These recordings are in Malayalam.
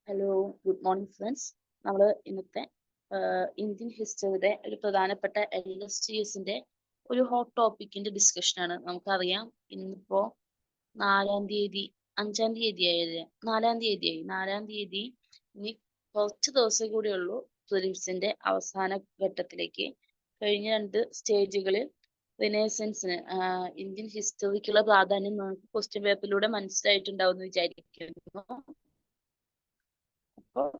Hello, good morning friends. നമ്മൾ ഇന്നത്തെ ഇന്ത്യൻ ഹിസ്റ്ററിയുടെ ഒരു പ്രധാനപ്പെട്ട LSTSന്റെ ഒരു ഹോട്ട് ടോപ്പിക്കിന്റെ ഡിസ്കഷനാണ്. നമുക്കറിയാം ഇന്നിപ്പോ 4-ാം തീയതി, 5-ാം തീയതി ആയത്, 4-ാം തീയതി. ഇനി കുറച്ച് ദിവസം കൂടെ ഉള്ളൂ പ്രിലിംസിന്റെ അവസാന ഘട്ടത്തിലേക്ക്. കഴിഞ്ഞ 2 സ്റ്റേജുകളിൽ റിനേസൻസിന് ഇന്ത്യൻ ഹിസ്റ്ററിക്കുള്ള പ്രാധാന്യം നമുക്ക് ക്വസ്റ്റ്യൻ പേപ്പറിലൂടെ മനസ്സിലായിട്ടുണ്ടാവും എന്ന് വിചാരിക്കുന്നു. അപ്പോൾ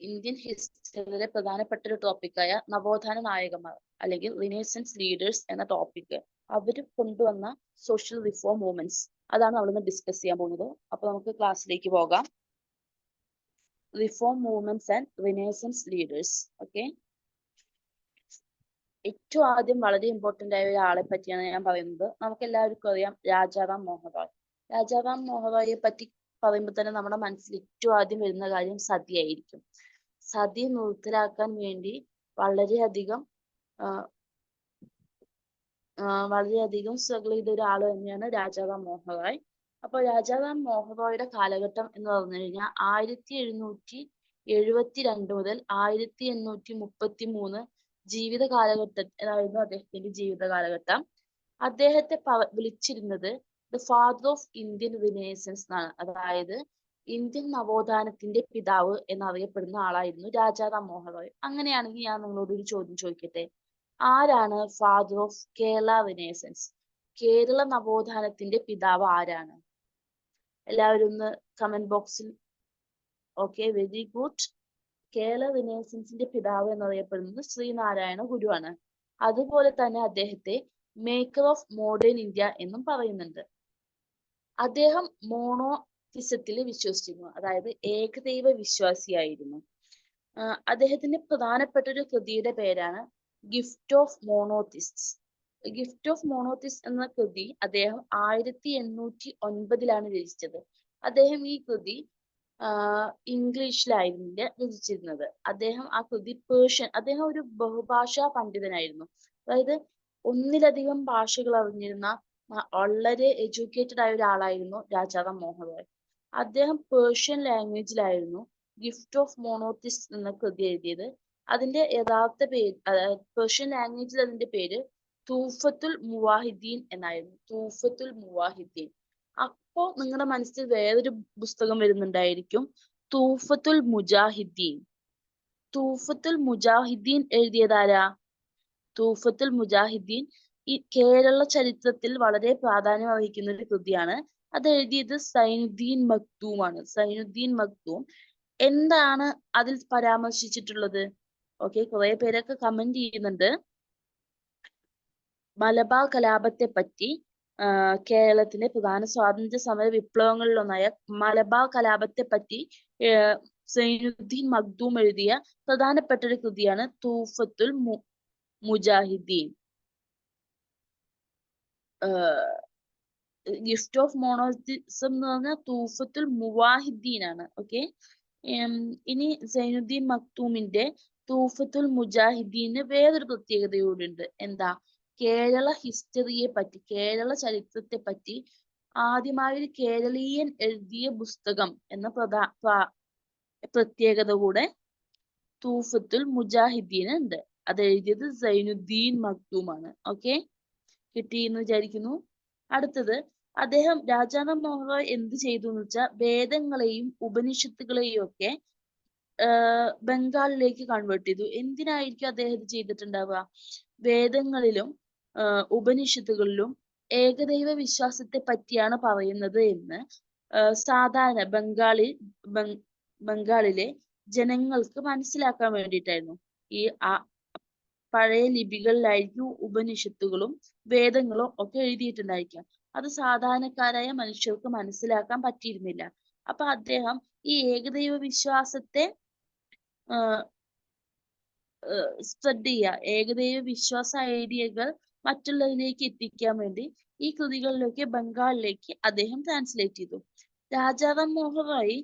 ഇന്ത്യൻ ഹിസ്റ്ററിയിലെ പ്രധാനപ്പെട്ട ഒരു ടോപ്പിക്കായ നവോത്ഥാന നായകന്മാർ അല്ലെങ്കിൽ റിനേസൻസ് ലീഡേഴ്സ് എന്ന ടോപ്പിക്, അവർ കൊണ്ടുവന്ന സോഷ്യൽ റിഫോം മൂവ്മെന്റ്സ്, അതാണ് നമ്മളിന്ന് ഡിസ്കസ് ചെയ്യാൻ പോകുന്നത്. അപ്പൊ നമുക്ക് ക്ലാസ്സിലേക്ക് പോകാം. Reform movements and renaissance leaders. Okay, ഏറ്റവും ആദ്യം വളരെ ഇമ്പോർട്ടന്റ് ആയ ഒരാളെ പറ്റിയാണ് ഞാൻ പറയുന്നത്. നമുക്ക് എല്ലാവർക്കും അറിയാം രാജാറാം മോഹൻ റോയ്. രാജാറാം മോഹൻ റോയെ പറ്റി പറയുമ്പോൾ തന്നെ നമ്മുടെ മനസ്സിൽ ഏറ്റവും ആദ്യം വരുന്ന കാര്യം സതിയായിരിക്കും. സതി നിർത്തലാക്കാൻ വേണ്ടി വളരെയധികം സ്ട്രഗിൾ ചെയ്ത ഒരാൾ തന്നെയാണ് രാജാറാം മോഹൻ റോയ്. അപ്പൊ രാജാറാം മോഹൻ റോയുടെ കാലഘട്ടം എന്ന് പറഞ്ഞു കഴിഞ്ഞാൽ 1772 മുതൽ 1833 ജീവിത കാലഘട്ടത്തിലായിരുന്നു അദ്ദേഹത്തിന്റെ ജീവിത കാലഘട്ടം. അദ്ദേഹത്തെ വിളിച്ചിരുന്നത് the father of Indian renaissance എന്നാണ്. അതായത് ഇന്ത്യൻ നവോത്ഥാനത്തിന്റെ പിതാവ് എന്നറിയപ്പെടുന്ന ആളായിരുന്നു രാജാറാം മോഹൻ റോയ്. അങ്ങനെയാണെങ്കിൽ ഞാൻ നിങ്ങളോട് ഒരു ചോദ്യം ചോദിക്കട്ടെ, ആരാണ് father of Kerala renaissance? Kerala നവോത്ഥാനത്തിന്റെ പിതാവ് ആരാണ്? എല്ലാവരും ഒന്ന് കമന്റ് ബോക്സിൽ. Okay, very good. കേരള റിനേസൻസിന്റെ പിതാവ് എന്നറിയപ്പെടുന്നത് ശ്രീനാരായണ ഗുരുവാണ്. അതുപോലെ തന്നെ അദ്ദേഹത്തെ മേക്കർ ഓഫ് മോഡേൺ ഇന്ത്യ എന്നും പറയുന്നുണ്ട്. അദ്ദേഹം മോണോതിസത്തിൽ വിശ്വസിച്ചിരുന്നു, അതായത് ഏകദൈവ വിശ്വാസിയായിരുന്നു. അദ്ദേഹത്തിന്റെ പ്രധാനപ്പെട്ട ഒരു കൃതിയുടെ പേരാണ് ഗിഫ്റ്റ് ഓഫ് മോണോതിസ്റ്റ്സ്. ഗിഫ്റ്റ് ഓഫ് മോണോതിസ്റ്റ് എന്ന കൃതി അദ്ദേഹം 1809 രചിച്ചത്. അദ്ദേഹം ഈ കൃതി ഇംഗ്ലീഷിലായിരുന്നു രചിച്ചിരുന്നത്. അദ്ദേഹം ആ കൃതി അദ്ദേഹം ഒരു ബഹുഭാഷാ പണ്ഡിതനായിരുന്നു. അതായത് ഒന്നിലധികം ഭാഷകൾ അറിഞ്ഞിരുന്ന വളരെ എഡ്യൂക്കേറ്റഡ് ആയ ഒരാളായിരുന്നു രാജാറാം മോഹൻ റോയ്. അദ്ദേഹം പേർഷ്യൻ ലാംഗ്വേജിലായിരുന്നു ഗിഫ്റ്റ് ഓഫ് മോണോതിസ്റ്റ് എന്ന കൃതി എഴുതിയത്. അതിന്റെ യഥാർത്ഥ പേര്, പേർഷ്യൻ ലാംഗ്വേജിൽ അതിന്റെ പേര് തൂഫത്തുൽ മുവാഹിദ്ദീൻ എന്നായിരുന്നു. തൂഫത്തുൽ മുവാഹിദ്ദീൻ. അപ്പോ നിങ്ങളുടെ മനസ്സിൽ വേറൊരു പുസ്തകം വരുന്നുണ്ടായിരിക്കും, തൂഫത്തുൽ മുജാഹിദ്ദീൻ. തൂഫത്തുൽ മുജാഹിദ്ദീൻ എഴുതിയതാരാ? തൂഫത്തുൽ മുജാഹിദ്ദീൻ ഈ കേരള ചരിത്രത്തിൽ വളരെ പ്രാധാന്യം വഹിക്കുന്ന ഒരു കൃതിയാണ്. അത് എഴുതിയത് സൈനുദ്ദീൻ മക്തൂം ആണ്. സൈനുദ്ദീൻ മക്തൂം. എന്താണ് അതിൽ പരാമർശിച്ചിട്ടുള്ളത്? ഓക്കെ, കുറെ പേരൊക്കെ കമന്റ് ചെയ്യുന്നുണ്ട്. മലബാർ കലാപത്തെ പറ്റി, കേരളത്തിന്റെ പ്രധാന സ്വാതന്ത്ര്യ സമര വിപ്ലവങ്ങളിലൊന്നായ മലബാർ കലാപത്തെ പറ്റി സൈനുദ്ദീൻ മഖ്ദൂം എഴുതിയ പ്രധാനപ്പെട്ട ഒരു കൃതിയാണ് തൂഫത്തുൽ മുജാഹിദ്ദീൻ. ഗിഫ്റ്റ് ഓഫ് മോണോതിസം എന്ന് പറഞ്ഞാൽ തൂഫത്തുൽ മുവാഹിദ്ദീൻ ആണ്. ഓക്കെ, ഇനി സൈനുദ്ദീൻ മഖ്ദൂമിന്റെ തൂഫത്തുൽ മുജാഹിദ്ദീന് വേറൊരു പ്രത്യേകത കൂടി ഉണ്ട്. എന്താ? കേരള ഹിസ്റ്ററിയെ പറ്റി, കേരള ചരിത്രത്തെ പറ്റി ആദ്യമായി ഒരു കേരളീയൻ എഴുതിയ പുസ്തകം എന്ന പ്രത്യേകത കൂടെ തൂഫത്തുൽ മുജാഹിദ്ദീന് ഉണ്ട്. അത് എഴുതിയത് സൈനുദ്ദീൻ മഖ്ദൂം ആണ്. ഓക്കെ, കിട്ടിയെന്ന് വിചാരിക്കുന്നു. അടുത്തത്, അദ്ദേഹം രാജാറാം മോഹൻ റോയ് എന്ത് ചെയ്തു എന്ന് വെച്ചാൽ വേദങ്ങളെയും ഉപനിഷത്തുകളെയും ഒക്കെ ബംഗാളിലേക്ക് കൺവേർട്ട് ചെയ്തു. എന്തിനായിരിക്കും അദ്ദേഹം ഇത് ചെയ്തിട്ടുണ്ടാവുക? വേദങ്ങളിലും ഉപനിഷത്തുകളിലും ഏകദൈവ വിശ്വാസത്തെ പറ്റിയാണ് പറയുന്നത് എന്ന് സാധാരണ ബംഗാളിലെ ജനങ്ങൾക്ക് മനസ്സിലാക്കാൻ വേണ്ടിയിട്ടായിരുന്നു. ഈ പഴയ ലിപികളിലായിരിക്കും ഉപനിഷത്തുകളും വേദങ്ങളും ഒക്കെ എഴുതിയിട്ടുണ്ടായിരിക്കാം. അത് സാധാരണക്കാരായ മനുഷ്യർക്ക് മനസ്സിലാക്കാൻ പറ്റിയിരുന്നില്ല. അപ്പൊ അദ്ദേഹം ഈ ഏകദൈവ വിശ്വാസത്തെ സ്പ്രെഡ് ചെയ്യുക, ഏകദൈവ വിശ്വാസ ഐഡിയകൾ മറ്റുള്ളവരിലേക്ക് എത്തിക്കാൻ വേണ്ടി ഈ കൃതികളിലേക്ക് ബംഗാളിലേക്ക് അദ്ദേഹം ട്രാൻസ്ലേറ്റ് ചെയ്തു. രാജാറാം മോഹൻ റോയ്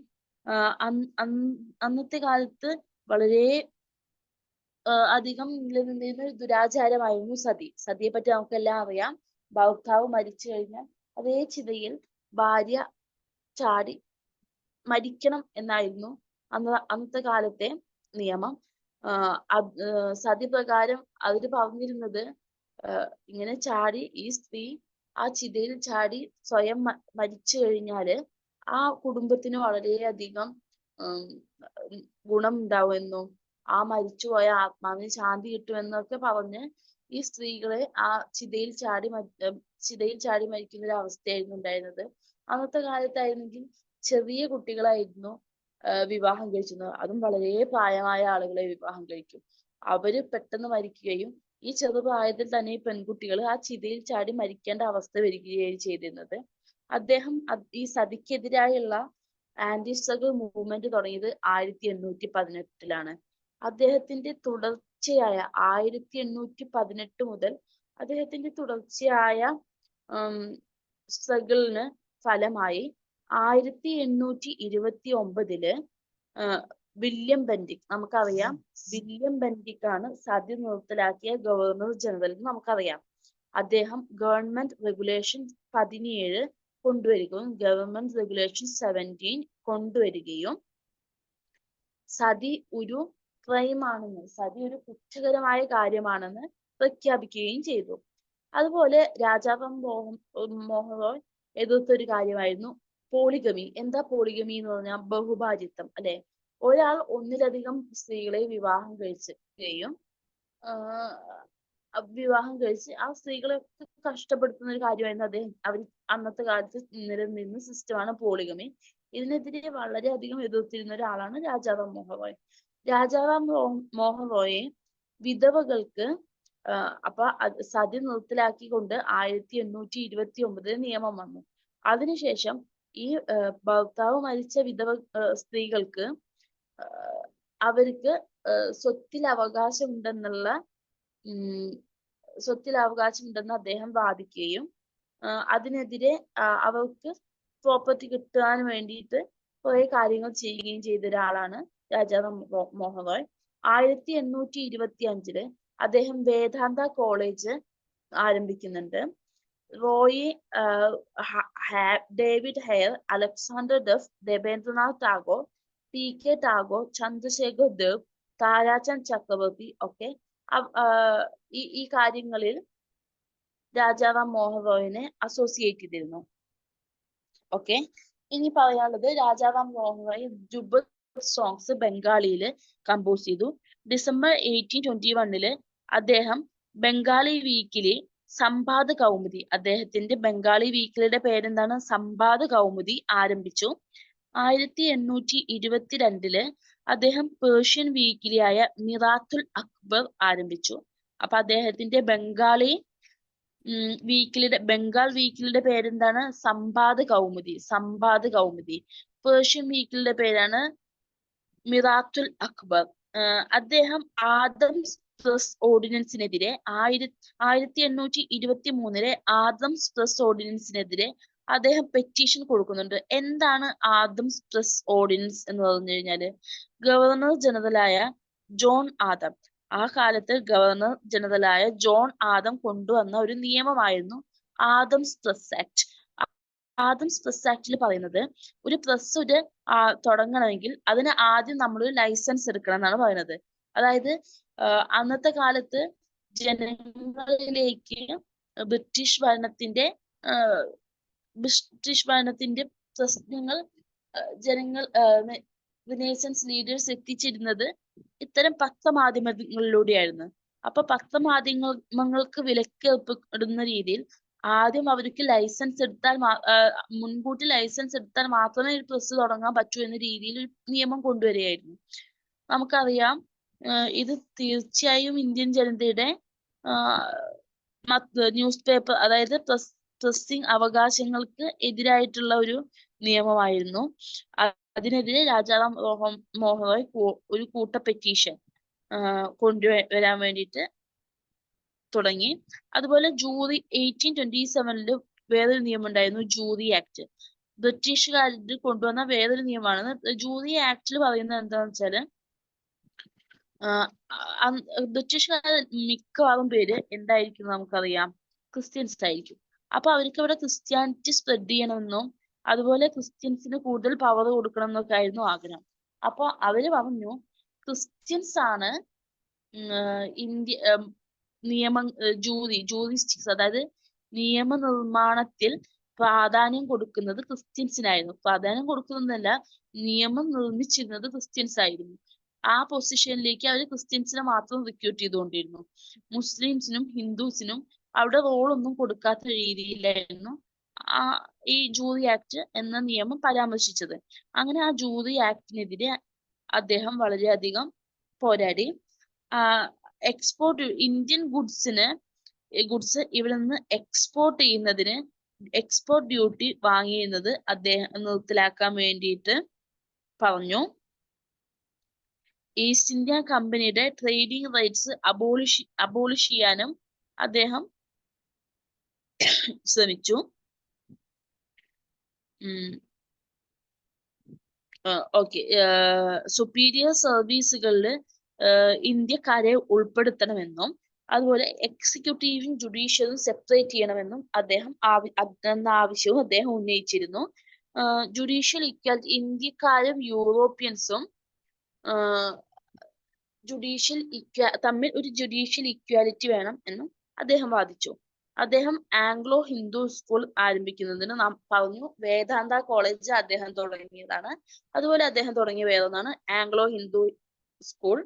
അന്നത്തെ കാലത്ത് വളരെ അധികം നിലനിന്നിരുന്ന ഒരു ദുരാചാരമായിരുന്നു സതി. സതിയെ പറ്റി നമുക്കെല്ലാം അറിയാം. ഭർത്താവ് മരിച്ചു കഴിഞ്ഞാൽ അതേ ചിതയിൽ ഭാര്യ ചാടി മരിക്കണം എന്നായിരുന്നു അന്നത്തെ കാലത്തെ നിയമം. സതി പ്രകാരം അവര് പറഞ്ഞിരുന്നത് ഇങ്ങനെ ചാടി ഈ സ്ത്രീ ആ ചിതയിൽ ചാടി സ്വയം മരിച്ചു കഴിഞ്ഞാല് ആ കുടുംബത്തിന് വളരെയധികം ഗുണം ഉണ്ടാവുമെന്നും ആ മരിച്ചുപോയ ആത്മാവിന് ശാന്തി കിട്ടുമെന്നൊക്കെ പറഞ്ഞ് ഈ സ്ത്രീകളെ ആ ചിതയിൽ ചാടി മരിക്കുന്ന ഒരു അവസ്ഥയായിരുന്നു ഉണ്ടായിരുന്നത്. അന്നത്തെ കാലത്തായിരുന്നെങ്കിൽ ചെറിയ കുട്ടികളായിരുന്നു വിവാഹം കഴിച്ചിരുന്നത്. അതും വളരെ പ്രായമായ ആളുകളെ വിവാഹം കഴിക്കും. അവര് പെട്ടെന്ന് മരിക്കുകയും ഈ ചെറുപ്രായത്തിൽ തന്നെ ഈ പെൺകുട്ടികൾ ആ ചിതയിൽ ചാടി മരിക്കേണ്ട അവസ്ഥ വരികയും ചെയ്തിരുന്നത്. അദ്ദേഹം ഈ സതിക്കെതിരായുള്ള ആന്റി സ്ട്രഗിൾ മൂവ്മെന്റ് തുടങ്ങിയത് 1818 അദ്ദേഹത്തിന്റെ തുടർച്ചയായ 1818 മുതൽ അദ്ദേഹത്തിന്റെ തുടർച്ചയായ സ്ട്രഗിളിന് ഫലമായി 1829 വില്യം ബെന്റിക്, നമുക്കറിയാം വില്യം ബെന്റിക് ആണ് സതി നിർത്തലാക്കിയ ഗവർണർ ജനറൽ എന്ന് നമുക്കറിയാം. അദ്ദേഹം ഗവൺമെന്റ് റെഗുലേഷൻ 17 കൊണ്ടുവരികയും ഗവൺമെന്റ് റെഗുലേഷൻ 17 കൊണ്ടുവരികയും സതി ഒരു ക്രൈം ആണെന്ന്, സതി ഒരു കുറ്റകരമായ കാര്യമാണെന്ന് പ്രഖ്യാപിക്കുകയും ചെയ്തു. അതുപോലെ രാജാറാം മോഹൻ റോയ് എതിർത്തൊരു കാര്യമായിരുന്നു പോളിഗമി. എന്താ പോളിഗമി എന്ന് പറഞ്ഞാൽ ബഹുഭാര്യത്വം, അല്ലെ? ഒരാൾ ഒന്നിലധികം സ്ത്രീകളെ വിവാഹം കഴിച്ച് ആ സ്ത്രീകളെ കഷ്ടപ്പെടുത്തുന്ന ഒരു കാര്യമായിരുന്നു അവർ അന്നത്തെ കാലത്ത് നിലനിന്നിരുന്ന സിസ്റ്റമാണ് പോളിഗമി. ഇതിനെതിരെ വളരെയധികം എതിർത്തിരുന്ന ഒരാളാണ് രാജാറാം മോഹൻ റോയ്. രാജാറാം മോഹൻ റോയെ വിധവകൾക്ക് സതി നിർത്തലാക്കിക്കൊണ്ട് 1829 നിയമം വന്നു. അതിനുശേഷം ഈ ഭർത്താവ് മരിച്ച വിധവ സ്ത്രീകൾക്ക് അവർക്ക് സ്വത്തിൽ അവകാശമുണ്ടെന്ന് അദ്ദേഹം വാദിക്കുകയും അതിനെതിരെ അവർക്ക് പ്രോപ്പർട്ടി കിട്ടാൻ വേണ്ടിയിട്ട് കുറെ കാര്യങ്ങൾ ചെയ്യുകയും ചെയ്ത ഒരാളാണ് രാജാറാം മോഹൻ റോയ്. 1825 അദ്ദേഹം വേദാന്ത കോളേജ് ആരംഭിക്കുന്നുണ്ട്. Roy David Hare, Alexander Duff, Debendranath Tagore, PK Tagore, Chandrashekhar Dev, Tarachand Chakravarti ഒക്കെ ഈ കാര്യങ്ങളിൽ രാജാറാം മോഹൻ റോയിനെ അസോസിയേറ്റ് ചെയ്തിരുന്നു. ഓക്കെ, ഇനി പറയാനുള്ളത് രാജാറാം മോഹൻ റോയ് ജുബൽ സോങ്സ് ബംഗാളിയിൽ കമ്പോസ് ചെയ്തു. ഡിസംബർ 1821 അദ്ദേഹം ബംഗാളി വീക്കിലി സമ്പാദ് കൗമുദി, അദ്ദേഹത്തിന്റെ ബംഗാളി വീക്കിലിയുടെ പേരെന്താണ്? സമ്പാദ് കൗമുദി ആരംഭിച്ചു. 1822 അദ്ദേഹം പേർഷ്യൻ വീക്കിലിയായ മിറാത്തുൽ അക്ബർ ആരംഭിച്ചു. അപ്പൊ അദ്ദേഹത്തിന്റെ ബംഗാൾ വീക്കിലിയുടെ പേരെന്താണ്? സമ്പാദ് കൗമുദി. പേർഷ്യൻ വീക്കിലിയുടെ പേരാണ് മിറാത്തുൽ അക്ബർ. അദ്ദേഹം ആദംസ് പ്രസ് ഓർഡിനൻസിനെതിരെ 1823 ആദംസ് പ്രസ് ഓർഡിനൻസിനെതിരെ അദ്ദേഹം പെറ്റീഷൻ കൊടുക്കുന്നുണ്ട്. എന്താണ് ആദംസ് പ്രസ് ഓർഡിനൻസ് എന്ന് പറഞ്ഞു കഴിഞ്ഞാല് ഗവർണർ ജനറലായ ജോൺ ആദം, ആ കാലത്ത് ഗവർണർ ജനറലായ ജോൺ ആദം കൊണ്ടുവന്ന ഒരു നിയമമായിരുന്നു Adams press act. Adams press ആക്ടിൽ പറയുന്നത് ഒരു പ്രസ് തുടങ്ങണമെങ്കിൽ അതിന് ആദ്യം നമ്മളൊരു ലൈസൻസ് എടുക്കണം എന്നാണ് പറയുന്നത്. അതായത് അന്നത്തെ കാലത്ത് ജനങ്ങളിലേക്ക് ബ്രിട്ടീഷ് ഭരണത്തിന്റെ പ്രശ്നങ്ങൾ റിനൈസൻസ് ലീഡേഴ്സ് എത്തിച്ചിരുന്നത് ഇത്തരം പത്രമാധ്യമങ്ങളിലൂടെയായിരുന്നു. അപ്പൊ പത്രമാധ്യമങ്ങൾക്ക് വിലക്കേർപ്പെടുന്ന രീതിയിൽ ആദ്യം അവർക്ക് മുൻകൂട്ടി ലൈസൻസ് എടുത്താൽ മാത്രമേ ഒരു പ്രസ് തുടങ്ങാൻ പറ്റൂ എന്ന രീതിയിൽ ഒരു നിയമം കൊണ്ടുവരികയായിരുന്നു. നമുക്കറിയാം ഇത് തീർച്ചയായും ഇന്ത്യൻ ജനതയുടെ ന്യൂസ് പേപ്പർ, അതായത് പ്രസിംഗ് അവകാശങ്ങൾക്ക് എതിരായിട്ടുള്ള ഒരു നിയമമായിരുന്നു. അതിനെതിരെ രാജാറാം മോഹൻ റോയ് ഒരു കൂട്ട പെറ്റീഷൻ കൊണ്ടുവരാൻ വേണ്ടിയിട്ട് തുടങ്ങി. അതുപോലെ 1827 വേറൊരു നിയമം ഉണ്ടായിരുന്നു, ജൂറി ആക്ട്. ബ്രിട്ടീഷുകാരിൽ കൊണ്ടുവന്ന വേറൊരു നിയമമാണ്. ജൂറി ആക്ടിൽ പറയുന്നത് എന്താണെന്ന് വെച്ചാല് ബ്രിട്ടീഷുകാർ മിക്കവാറും പേര് എന്തായിരിക്കും നമുക്കറിയാം, ക്രിസ്ത്യൻസ് ആയിരിക്കും. അപ്പൊ അവർക്ക് അവിടെ ക്രിസ്ത്യാനിറ്റി സ്പ്രെഡ് ചെയ്യണമെന്നും അതുപോലെ ക്രിസ്ത്യൻസിന് കൂടുതൽ പവർ കൊടുക്കണം എന്നൊക്കെ ആയിരുന്നു ആഗ്രഹം. അപ്പൊ അവര് പറഞ്ഞു ക്രിസ്ത്യൻസ് ആണ് ഇന്ത്യ ജൂറിസ്റ്റിക്സ് അതായത് നിയമനിർമ്മാണത്തിൽ പ്രാധാന്യം കൊടുക്കുന്നത് ക്രിസ്ത്യൻസിനായിരുന്നു. പ്രാധാന്യം കൊടുക്കുന്നതല്ല, നിയമം നിർമ്മിച്ചിരുന്നത് ക്രിസ്ത്യൻസ് ആയിരുന്നു. ആ പൊസിഷനിലേക്ക് അവർ ക്രിസ്ത്യൻസിനെ മാത്രം റിക്രൂട്ട് ചെയ്തുകൊണ്ടിരുന്നു. മുസ്ലിംസിനും ഹിന്ദുസിനും അവിടെ റോളൊന്നും കൊടുക്കാത്ത രീതിയിലായിരുന്നു ഈ ജൂറി ആക്ട് എന്ന നിയമം പരാമർശിച്ചത്. അങ്ങനെ ആ ജൂറി ആക്ടിനെതിരെ അദ്ദേഹം വളരെയധികം പോരാടി. ഇന്ത്യൻ ഗുഡ്സ് ഇവിടെ നിന്ന് എക്സ്പോർട്ട് ചെയ്യുന്നതിന് എക്സ്പോർട്ട് ഡ്യൂട്ടി വാങ്ങിയിരുന്നത് അദ്ദേഹം നിർത്തലാക്കാൻ വേണ്ടിയിട്ട് പറഞ്ഞു. ഈസ്റ്റ് ഇന്ത്യ കമ്പനിയുടെ ട്രേഡിംഗ് റൈറ്റ്സ് അബോളിഷ് ചെയ്യാനും അദ്ദേഹം ശ്രമിച്ചു. ഓക്കെ, സുപ്പീരിയർ സർവീസുകളിൽ ഇന്ത്യക്കാരെ ഉൾപ്പെടുത്തണമെന്നും അതുപോലെ എക്സിക്യൂട്ടീവും ജുഡീഷ്യലും സെപ്പറേറ്റ് ചെയ്യണമെന്നും അദ്ദേഹം ആവശ്യവും അദ്ദേഹം ഉന്നയിച്ചിരുന്നു. ജുഡീഷ്യൽ ഇക്വാലിറ്റി, ഇന്ത്യക്കാരും യൂറോപ്യൻസും തമ്മിൽ ഒരു ജുഡീഷ്യൽ ഇക്വാലിറ്റി വേണം എന്നും അദ്ദേഹം വാദിച്ചു. അദ്ദേഹം ആംഗ്ലോ ഹിന്ദു സ്കൂൾ ആരംഭിക്കുന്നതിന് നാം പറഞ്ഞു. വേദാന്ത കോളേജ് അദ്ദേഹം തുടങ്ങിയതാണ്. അതുപോലെ അദ്ദേഹം തുടങ്ങിയ വേറൊന്നാണ് ആംഗ്ലോ ഹിന്ദു സ്കൂൾ.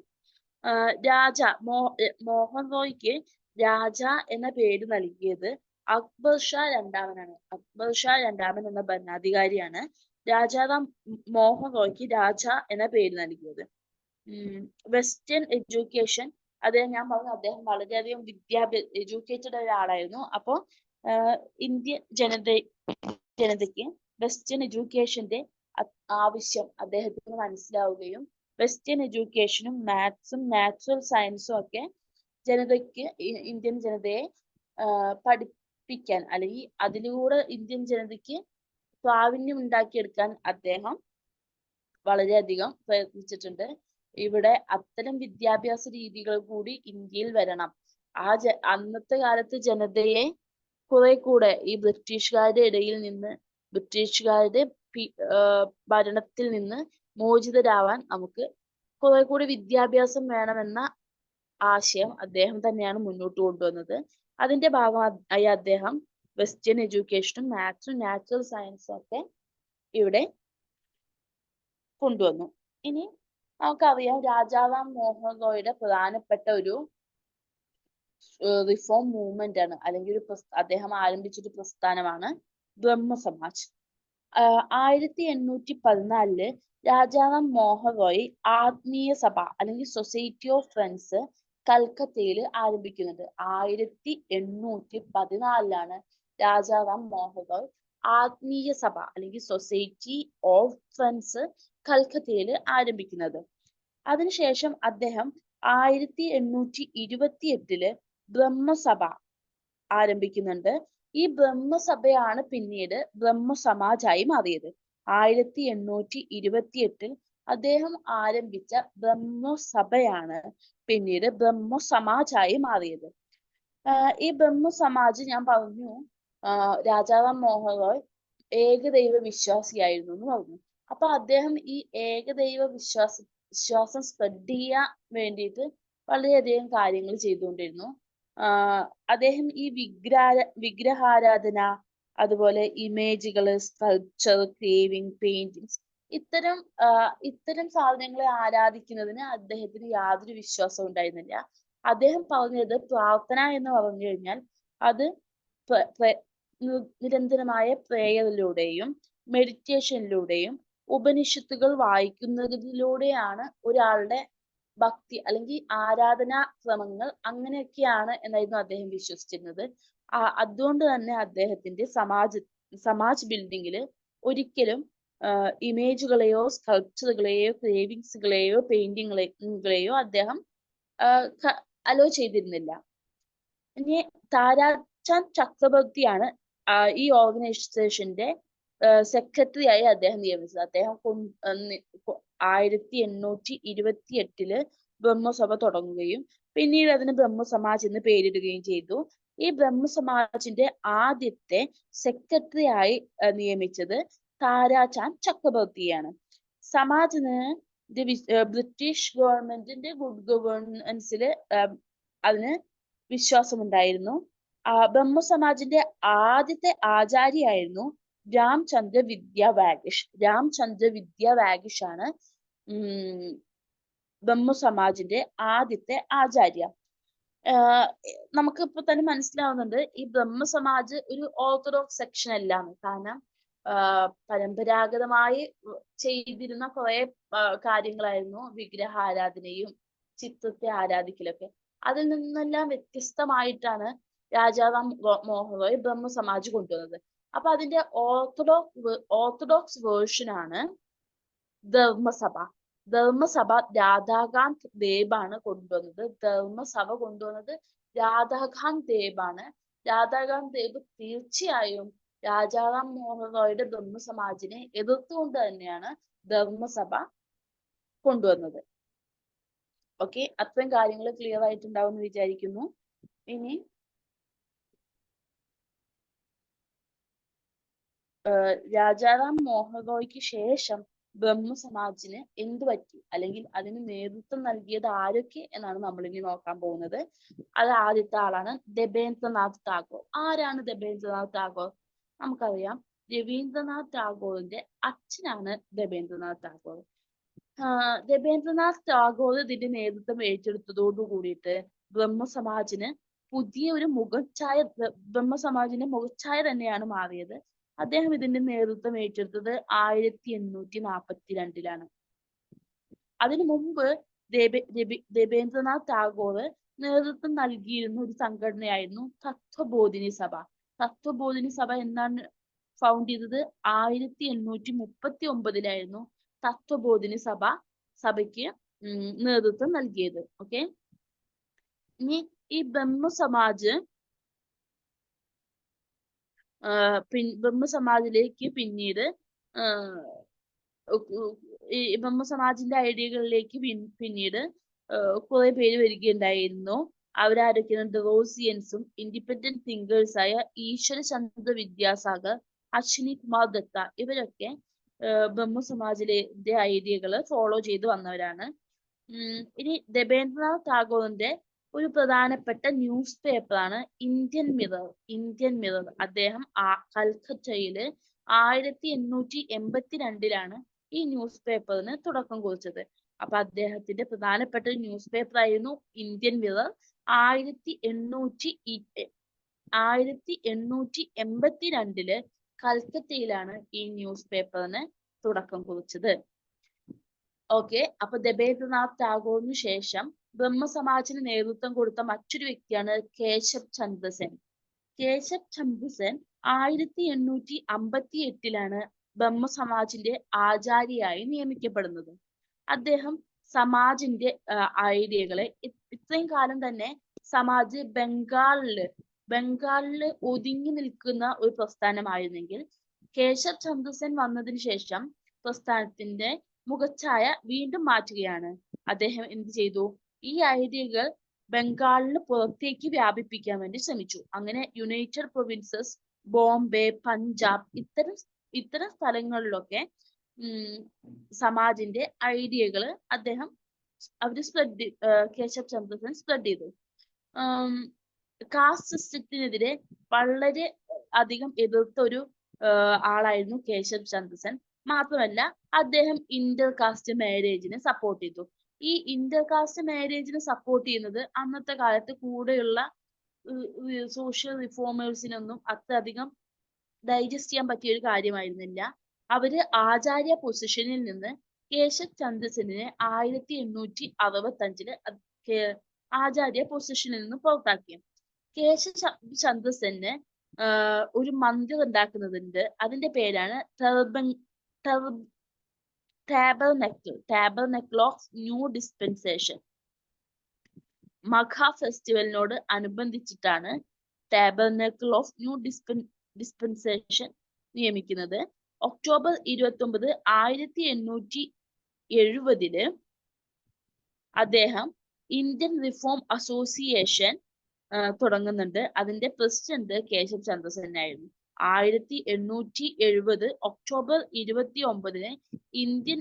മോഹൻ റോയ്ക്ക് രാജ എന്ന പേര് നൽകിയത് അക്ബർ ഷാ രണ്ടാമനാണ്. അക്ബർ ഷാ രണ്ടാമൻ എന്ന ഭരണാധികാരിയാണ് രാജാറാം മോഹൻ റോയ്ക്ക് രാജ എന്ന പേര് നൽകിയത്. വെസ്റ്റേൺ എഡ്യൂക്കേഷൻ, ഞാൻ പറഞ്ഞു അദ്ദേഹം വളരെയധികം എഡ്യൂക്കേറ്റഡ് ഒരാളായിരുന്നു. അപ്പോൾ ഇന്ത്യൻ ജനതയ്ക്ക് വെസ്റ്റേൺ എഡ്യൂക്കേഷന്റെ ആവശ്യം അദ്ദേഹത്തിന് മനസ്സിലാവുകയും വെസ്റ്റേൺ എഡ്യൂക്കേഷനും മാത്സും നാച്ചുറൽ സയൻസും ഒക്കെ ഇന്ത്യൻ ജനതയെ പഠിപ്പിക്കാൻ അല്ലെങ്കിൽ അതിലൂടെ ഇന്ത്യൻ ജനതയ്ക്ക് പ്രാവീണ്യം ഉണ്ടാക്കിയെടുക്കാൻ അദ്ദേഹം വളരെയധികം പ്രയത്നിച്ചിട്ടുണ്ട്. ഇവിടെ അത്തരം വിദ്യാഭ്യാസ രീതികൾ കൂടി ഇന്ത്യയിൽ വരണം. അന്നത്തെ കാലത്ത് ജനതയെ കുറെ കൂടെ ഈ ബ്രിട്ടീഷുകാരുടെ ഇടയിൽ നിന്ന്, ബ്രിട്ടീഷുകാരുടെ ഭരണത്തിൽ നിന്ന് മോചിതരാവാൻ നമുക്ക് കുറെ കൂടി വിദ്യാഭ്യാസം വേണമെന്ന ആശയം അദ്ദേഹം തന്നെയാണ് മുന്നോട്ട് കൊണ്ടുവന്നത്. അതിന്റെ ഭാഗമായി അദ്ദേഹം വെസ്റ്റേൺ എഡ്യൂക്കേഷനും മാത്സും നാച്ചുറൽ സയൻസും ഒക്കെ ഇവിടെ കൊണ്ടുവന്നു. ഇനി നമുക്കറിയാം രാജാറാം മോഹൻ റോയുടെ പ്രധാനപ്പെട്ട ഒരു റിഫോം മൂവ്മെന്റ് ആണ്, അല്ലെങ്കിൽ അദ്ദേഹം ആരംഭിച്ചൊരു പ്രസ്ഥാനമാണ് ബ്രഹ്മസമാജ്. 1814 രാജാറാം മോഹൻ റോയ് ആത്മീയ സഭ അല്ലെങ്കിൽ സൊസൈറ്റി ഓഫ് ഫ്രണ്ട്സ് കൽക്കത്തയിൽ ആരംഭിക്കുന്നുണ്ട്. 1814 രാജാറാം മോഹൻ റോയ് ആത്മീയ സഭ അല്ലെങ്കിൽ സൊസൈറ്റി ഓഫ് ഫ്രണ്ട്സ് കൽക്കത്തയിൽ ആരംഭിക്കുന്നത്. അതിനുശേഷം അദ്ദേഹം 1828 ബ്രഹ്മസഭ ആരംഭിക്കുന്നുണ്ട്. ഈ ബ്രഹ്മസഭയാണ് പിന്നീട് ബ്രഹ്മസമാജായി മാറിയത്. 1828 അദ്ദേഹം ആരംഭിച്ച ബ്രഹ്മസഭയാണ് പിന്നീട് ബ്രഹ്മസമാജായി മാറിയത്. ഈ ബ്രഹ്മസമാജ് ഞാൻ പറഞ്ഞു രാജാറാം മോഹൻ റോയ് ഏകദൈവ വിശ്വാസിയായിരുന്നു എന്ന് പറഞ്ഞു. അപ്പൊ അദ്ദേഹം ഈ ഏകദൈവ വിശ്വാസം സ്പ്രെഡ് ചെയ്യാൻ വേണ്ടിയിട്ട് വളരെയധികം കാര്യങ്ങൾ ചെയ്തുകൊണ്ടിരുന്നു. അദ്ദേഹം ഈ വിഗ്രഹാരാധന, അതുപോലെ ഇമേജുകള്, സ്കൾപ്ചർ, ക്രേവിംഗ്, പെയിന്റിങ്സ്, ഇത്തരം സാധനങ്ങളെ ആരാധിക്കുന്നതിന് അദ്ദേഹത്തിന് യാതൊരു വിശ്വാസവും ഉണ്ടായിരുന്നില്ല. അദ്ദേഹം പറഞ്ഞത് പ്രാർത്ഥന എന്ന് പറഞ്ഞു കഴിഞ്ഞാൽ അത് നിരന്തരമായ പ്രേയറിലൂടെയും മെഡിറ്റേഷനിലൂടെയും ഉപനിഷത്തുകൾ വായിക്കുന്നതിലൂടെയാണ് ഒരാളുടെ ഭക്തി അല്ലെങ്കിൽ ആരാധനാ ക്രമങ്ങൾ അങ്ങനെയൊക്കെയാണ് എന്നായിരുന്നു അദ്ദേഹം വിശ്വസിച്ചിരുന്നത്. അതുകൊണ്ട് തന്നെ അദ്ദേഹത്തിന്റെ സമാജ് ബിൽഡിങ്ങിൽ ഒരിക്കലും ഇമേജുകളെയോ സ്കൾപ്ചറുകളെയോ ക്രേവിങ്സുകളെയോ പെയിന്റിങ്ങുകളെയോ അദ്ദേഹം അലോ ചെയ്തിരുന്നില്ല. ഇനി താരാചന്ദ് ചക്രവർത്തിയാണ് ഈ ഓർഗനൈസേഷന്റെ സെക്രട്ടറി ആയി അദ്ദേഹം നിയമിച്ചത്. അദ്ദേഹം 1828 ബ്രഹ്മസഭ തുടങ്ങുകയും പിന്നീട് അതിന് ബ്രഹ്മസമാജ് എന്ന് പേരിടുകയും ചെയ്തു. ഈ ബ്രഹ്മസമാജിന്റെ ആദ്യത്തെ സെക്രട്ടറി ആയി നിയമിച്ചത് താരാചാന്ദ് ചക്രബർത്തിയാണ്. സമാജിന് ബ്രിട്ടീഷ് ഗവൺമെന്റിന്റെ ഗുഡ് ഗവേണൻസിൽ അതിന് വിശ്വാസമുണ്ടായിരുന്നു. ബ്രഹ്മസമാജിന്റെ ആദ്യത്തെ ആചാര്യായിരുന്നു രാംചന്ദ്ര വിദ്യ വാഗിഷ്. രാംചന്ദ്ര വിദ്യ വാഗിഷ് ആണ് ബ്രഹ്മസമാജിന്റെ ആദ്യത്തെ ആചാര്യ. നമുക്ക് ഇപ്പൊ തന്നെ മനസ്സിലാവുന്നുണ്ട് ഈ ബ്രഹ്മസമാജ് ഒരു ഓർത്തഡോക്സ് സെക്ഷൻ അല്ലാന്ന്. കാരണം പരമ്പരാഗതമായി ചെയ്തിരുന്ന കുറെ കാര്യങ്ങളായിരുന്നു വിഗ്രഹാരാധനയും ചിത്രത്തെ ആരാധിക്കലൊക്കെ. അതിൽ നിന്നെല്ലാം വ്യത്യസ്തമായിട്ടാണ് രാജാറാം മോഹൻ റോയ് ബ്രഹ്മസമാജ് കൊണ്ടുവന്നത്. അപ്പൊ അതിന്റെ ഓർത്തഡോക്സ് വേർഷൻ ആണ് ധർമ്മസഭ. ധർമ്മസഭ രാധാകാന്ത് ദേബാണ് കൊണ്ടുവന്നത്. ധർമ്മസഭ കൊണ്ടുവന്നത് രാധാകാന്ത് ദേബാണ്. രാധാകാന്ത് ദേബ് തീർച്ചയായും രാജാറാം മോഹൻ റോയുടെ ബ്രഹ്മസമാജിനെ എതിർത്തുകൊണ്ട് തന്നെയാണ് ധർമ്മസഭ കൊണ്ടുവന്നത്. ഓക്കെ, അത്രയും കാര്യങ്ങൾ ക്ലിയർ ആയിട്ടുണ്ടാവും എന്ന് വിചാരിക്കുന്നു. ഇനി രാജാറാം മോഹൻ റോയ്ക്ക് ശേഷം ബ്രഹ്മസമാജിന് എന്ത് പറ്റി, അല്ലെങ്കിൽ അതിന് നേതൃത്വം നൽകിയത് ആരൊക്കെ എന്നാണ് നമ്മൾ ഇനി നോക്കാൻ പോകുന്നത്. അത് ആദ്യത്തെ ആളാണ് ദേബേന്ദ്രനാഥ് ടാഗോർ. ആരാണ് ദേബേന്ദ്രനാഥ് ടാഗോർ? നമുക്കറിയാം, രവീന്ദ്രനാഥ് ടാഗോറിന്റെ അച്ഛനാണ് ദേബേന്ദ്രനാഥ് ടാഗോർ. ദേബേന്ദ്രനാഥ് ടാഗോർ ഇതിന്റെ നേതൃത്വം ഏറ്റെടുത്തതോടു കൂടിയിട്ട് ബ്രഹ്മസമാജിന് പുതിയ ഒരു മുഖച്ഛായ, ബ്രഹ്മസമാജിന്റെ മുഖച്ഛായ തന്നെയാണ് മാറിയത്. അദ്ദേഹം ഇതിന്റെ നേതൃത്വം ഏറ്റെടുത്തത് 1842 അതിനു മുമ്പ് ദേബേന്ദ്രനാഥ് ടാഗോർ നേതൃത്വം നൽകിയിരുന്ന ഒരു സംഘടനയായിരുന്നു തത്വബോധിനി സഭ. തത്വബോധിനി സഭ എന്നാണ് ഫൗണ്ട് ചെയ്തത് 1839 തത്വബോധിനി സഭയ്ക്ക് നേതൃത്വം നൽകിയത്. ഓക്കെ, ഇനി ഈ ബ്രഹ്മസമാജ് ബ്രഹ്മസമാജിലേക്ക് പിന്നീട് ഈ ബ്രഹ്മസമാജിന്റെ ഐഡിയകളിലേക്ക് പിന്നീട് കുറെ പേര് വരികയുണ്ടായിരുന്നു. അവരാരൊക്കെയാണ്? ഡെറോസിയൻസും ഇൻഡിപെൻഡന്റ് തിങ്കേഴ്സായ ഈശ്വരചന്ദ്ര വിദ്യാസാഗർ, അശ്വിനി കുമാർ ദത്ത, ഇവരൊക്കെ ബ്രഹ്മസമാജിലെ ഐഡിയകൾ ഫോളോ ചെയ്ത് വന്നവരാണ്. ഇനി ദേബേന്ദ്രനാഥ് ടാഗോറിന്റെ ഒരു പ്രധാനപ്പെട്ട ന്യൂസ് പേപ്പറാണ് ഇന്ത്യൻ മിറർ. അദ്ദേഹം കൽക്കത്തയില് 1882 ഈ ന്യൂസ് പേപ്പറിന് തുടക്കം കുറിച്ചത്. അപ്പൊ അദ്ദേഹത്തിന്റെ പ്രധാനപ്പെട്ട ഒരു ന്യൂസ് പേപ്പർ ആയിരുന്നു ഇന്ത്യൻ മിറർ. 1882 കൽക്കത്തയിലാണ് ഈ ന്യൂസ് പേപ്പറിന് തുടക്കം കുറിച്ചത്. ഓക്കെ, അപ്പൊ ദേബേന്ദ്രനാഥ് ടാഗോറിന് ശേഷം ബ്രഹ്മസമാജിന് നേതൃത്വം കൊടുത്ത മറ്റൊരു വ്യക്തിയാണ് കേശബ് ചന്ദ്ര സെൻ. കേശബ് ചന്ദ്ര സെൻ 1858 ബ്രഹ്മസമാജിന്റെ ആചാര്യയായി നിയമിക്കപ്പെടുന്നത്. അദ്ദേഹം സമാജിന്റെ ഐഡിയകളെ, ഇത്രയും കാലം തന്നെ സമാജ് ബംഗാളില് ഒതുങ്ങി നിൽക്കുന്ന ഒരു പ്രസ്ഥാനമായിരുന്നെങ്കിൽ കേശബ് ചന്ദ്ര സെൻ വന്നതിന് ശേഷം പ്രസ്ഥാനത്തിന്റെ മുഖച്ഛായ വീണ്ടും മാറ്റുകയാണ്. അദ്ദേഹം എന്ത് ചെയ്തു? ഈ ഐഡിയകൾ ബംഗാളിന് പുറത്തേക്ക് വ്യാപിപ്പിക്കാൻ വേണ്ടി ശ്രമിച്ചു. അങ്ങനെ യുണൈറ്റഡ് പ്രൊവിൻസസ്, ബോംബെ, പഞ്ചാബ് ഇത്തരം സ്ഥലങ്ങളിലൊക്കെ സമാജിന്റെ ഐഡിയകൾ കേശബ് ചന്ദ്ര സെൻ സ്പ്രെഡ് ചെയ്തു. കാസ്റ്റ് സിസ്റ്റത്തിനെതിരെ വളരെ അധികം എതിർത്ത ഒരു ആളായിരുന്നു കേശബ് ചന്ദ്ര സെൻ. മാത്രമല്ല, അദ്ദേഹം ഇന്റർ കാസ്റ്റ് മാരേജിനെ സപ്പോർട്ട് ചെയ്തു. ഈ ഇന്റർ കാസ്റ്റ് മാരേജിനെ സപ്പോർട്ട് ചെയ്യുന്നത് അന്നത്തെ കാലത്ത് കൂടെയുള്ള സോഷ്യൽ റിഫോമേഴ്സിനൊന്നും അത്രയധികം ഡൈജസ്റ്റ് ചെയ്യാൻ പറ്റിയ ഒരു കാര്യമായിരുന്നില്ല. അവര് ആചാര്യ പൊസിഷനിൽ നിന്ന് കേശബ് ചന്ദ്ര സെന്നിനെ 1865 ആചാര്യ പൊസിഷനിൽ നിന്ന് പുറത്താക്കി. കേശബ് ചന്ദ്ര സെന്ന് ഒരു മന്ദിർ ഉണ്ടാക്കുന്നതുണ്ട്. അതിന്റെ പേരാണ് Tabernacle of New Dispensation. Magha ഫെസ്റ്റിവലിനോട് അനുബന്ധിച്ചിട്ടാണ് ടാബർനെക്കിൾ ഓഫ് ന്യൂ ഡിസ്പെൻസേഷൻ നിയമിക്കുന്നത്. ഒക്ടോബർ 29, 1870 അദ്ദേഹം ഇന്ത്യൻ റിഫോം അസോസിയേഷൻ തുടങ്ങുന്നുണ്ട്. അതിന്റെ പ്രസിഡന്റ് കേശബ് ചന്ദ്ര സെൻ ആയിരുന്നു. 1870 ഒക്ടോബർ 29 ഇന്ത്യൻ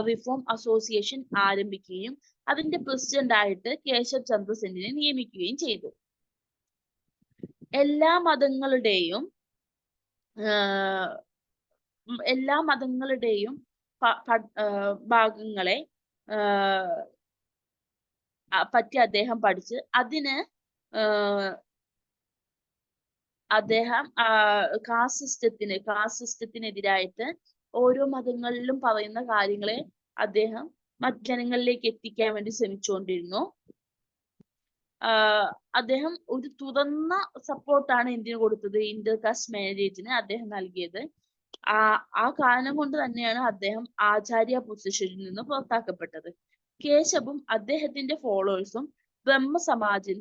റിഫോം അസോസിയേഷൻ ആരംഭിക്കുകയും അതിന്റെ പ്രസിഡന്റ് ആയിട്ട് കേശവ് ചന്ദ്ര സെന്നിനെ നിയമിക്കുകയും ചെയ്തു. എല്ലാ മതങ്ങളുടെയും ഭാഗങ്ങളെ പറ്റി അദ്ദേഹം പഠിച്ച് അതിന് അദ്ദേഹം കാസ്റ്റ് സിസ്റ്റത്തിനെതിരായിട്ട് ഓരോ മതങ്ങളിലും പറയുന്ന കാര്യങ്ങളെ അദ്ദേഹം മറ്റ് ജനങ്ങളിലേക്ക് എത്തിക്കാൻ വേണ്ടി ശ്രമിച്ചുകൊണ്ടിരുന്നു. അദ്ദേഹം ഒരു തുറന്ന സപ്പോർട്ടാണ് ഇന്ത്യന് കൊടുത്തത്. ഇന്റർ കാസ്റ്റ് മാരേജിന് അദ്ദേഹം നൽകിയത്. ആ കാരണം കൊണ്ട് തന്നെയാണ് അദ്ദേഹം ആചാര്യ പൊസിഷനിൽ നിന്ന് പുറത്താക്കപ്പെട്ടത്. കേശവും അദ്ദേഹത്തിന്റെ ഫോളോവേഴ്സും ബ്രഹ്മസമാജിൻ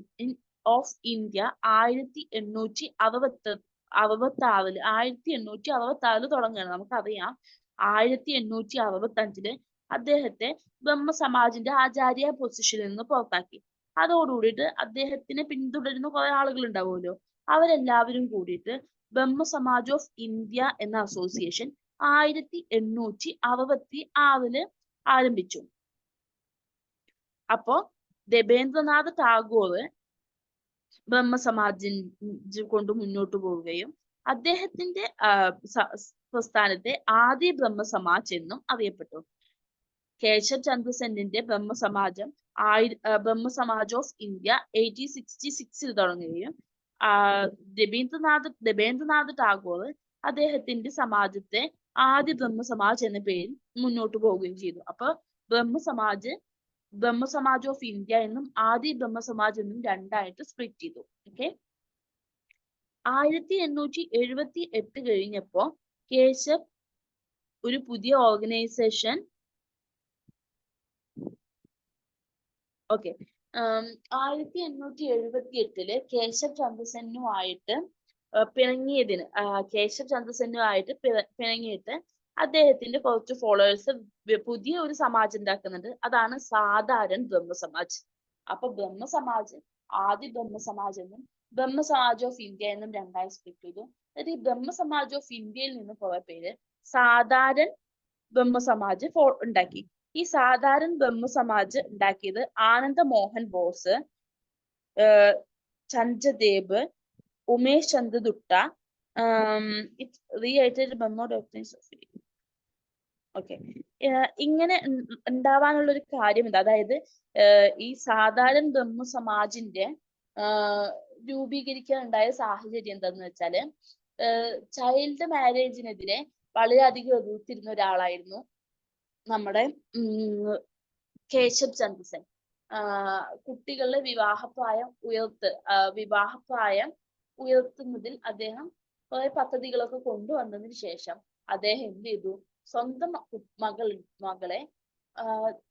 ഓഫ് ഇന്ത്യ 1866 തുടങ്ങുകയാണ്. നമുക്കറിയാം 1865 അദ്ദേഹത്തെ ബ്രഹ്മസമാജിന്റെ ആചാര്യ പൊസിഷനിൽ നിന്ന് പുറത്താക്കി. അതോടുകൂടിയിട്ട് അദ്ദേഹത്തിനെ പിന്തുടരുന്ന കുറെ ആളുകൾ ഉണ്ടാവുമല്ലോ, അവരെല്ലാവരും കൂടിയിട്ട് ബ്രഹ്മസമാജ് ഓഫ് ഇന്ത്യ എന്ന അസോസിയേഷൻ 1866 ആരംഭിച്ചു. അപ്പോ ദേബേന്ദ്രനാഥ് ടാഗോർ ബ്രഹ്മസമാജ് കൊണ്ട് മുന്നോട്ട് പോവുകയും അദ്ദേഹത്തിന്റെ പ്രസ്ഥാനത്തെ ആദ്യ ബ്രഹ്മസമാജ് എന്നും അറിയപ്പെട്ടു. കേശവ് ചന്ദ്ര സെന്നിന്റെ ബ്രഹ്മസമാജ് ഓഫ് ഇന്ത്യ 1866 തുടങ്ങുകയും ദേബേന്ദ്രനാഥ് ടാഗോർ അദ്ദേഹത്തിന്റെ സമാജത്തെ ആദ്യ ബ്രഹ്മസമാജ് എന്ന പേരിൽ മുന്നോട്ട് പോവുകയും ചെയ്തു. അപ്പൊ ബ്രഹ്മസമാജ് ഓഫ് ഇന്ത്യ എന്നും ആദ്യ ബ്രഹ്മസമാജ് എന്നും രണ്ടായിട്ട് സ്പ്ലിറ്റ് ചെയ്തു. ഓക്കെ. 1878 കഴിഞ്ഞപ്പോ കേശവ് ഒരു പുതിയ ഓർഗനൈസേഷൻ 1878 കേശവ് ചന്ദ്ര സെന്നുമായിട്ട് പിണങ്ങിയിട്ട് അദ്ദേഹത്തിന്റെ കുറച്ച് ഫോളോവേഴ്സ് പുതിയ ഒരു സമാജ് ഉണ്ടാക്കുന്നുണ്ട്. അതാണ് സാധാരൺ ബ്രഹ്മസമാജ്. അപ്പൊ ബ്രഹ്മസമാജ് ആദ്യ ബ്രഹ്മസമാജ് എന്നും ബ്രഹ്മസമാജ് ഓഫ് ഇന്ത്യ എന്നും രണ്ടായി സ്പ്ലിറ്റ് ചെയ്തു. അതായത് ഈ ബ്രഹ്മസമാജ് ഓഫ് ഇന്ത്യയിൽ നിന്ന് കുറെ പേര് സാധാരൺ ബ്രഹ്മസമാജ് ഉണ്ടാക്കി. ഈ സാധാരൺ ബ്രഹ്മസമാജ് ഉണ്ടാക്കിയത് ആനന്ദ മോഹൻ ബോസ്, ചന്ദ്രദേവ്, ഉമേഷ് ചന്ദ്ര ദുട്ട, ഇങ്ങനെ ഉണ്ടാവാനുള്ള ഒരു കാര്യം എന്താ? അതായത് ഈ സാധാരണ ബ്രഹ്മസമാജിന്റെ രൂപീകരിക്കാൻ ഉണ്ടായ സാഹചര്യം എന്താന്ന് വെച്ചാല് ചൈൽഡ് മാരേജിനെതിരെ വളരെയധികം എതിർത്തിരുന്ന ഒരാളായിരുന്നു നമ്മുടെ കേശവ് ചന്ദ്ര സെൻ. കുട്ടികളുടെ വിവാഹപ്രായം ഉയർത്തുന്നതിൽ അദ്ദേഹം കുറെ പദ്ധതികളൊക്കെ കൊണ്ടുവന്നതിന് ശേഷം അദ്ദേഹം എന്ത് ചെയ്തു? സ്വന്തം മകളെ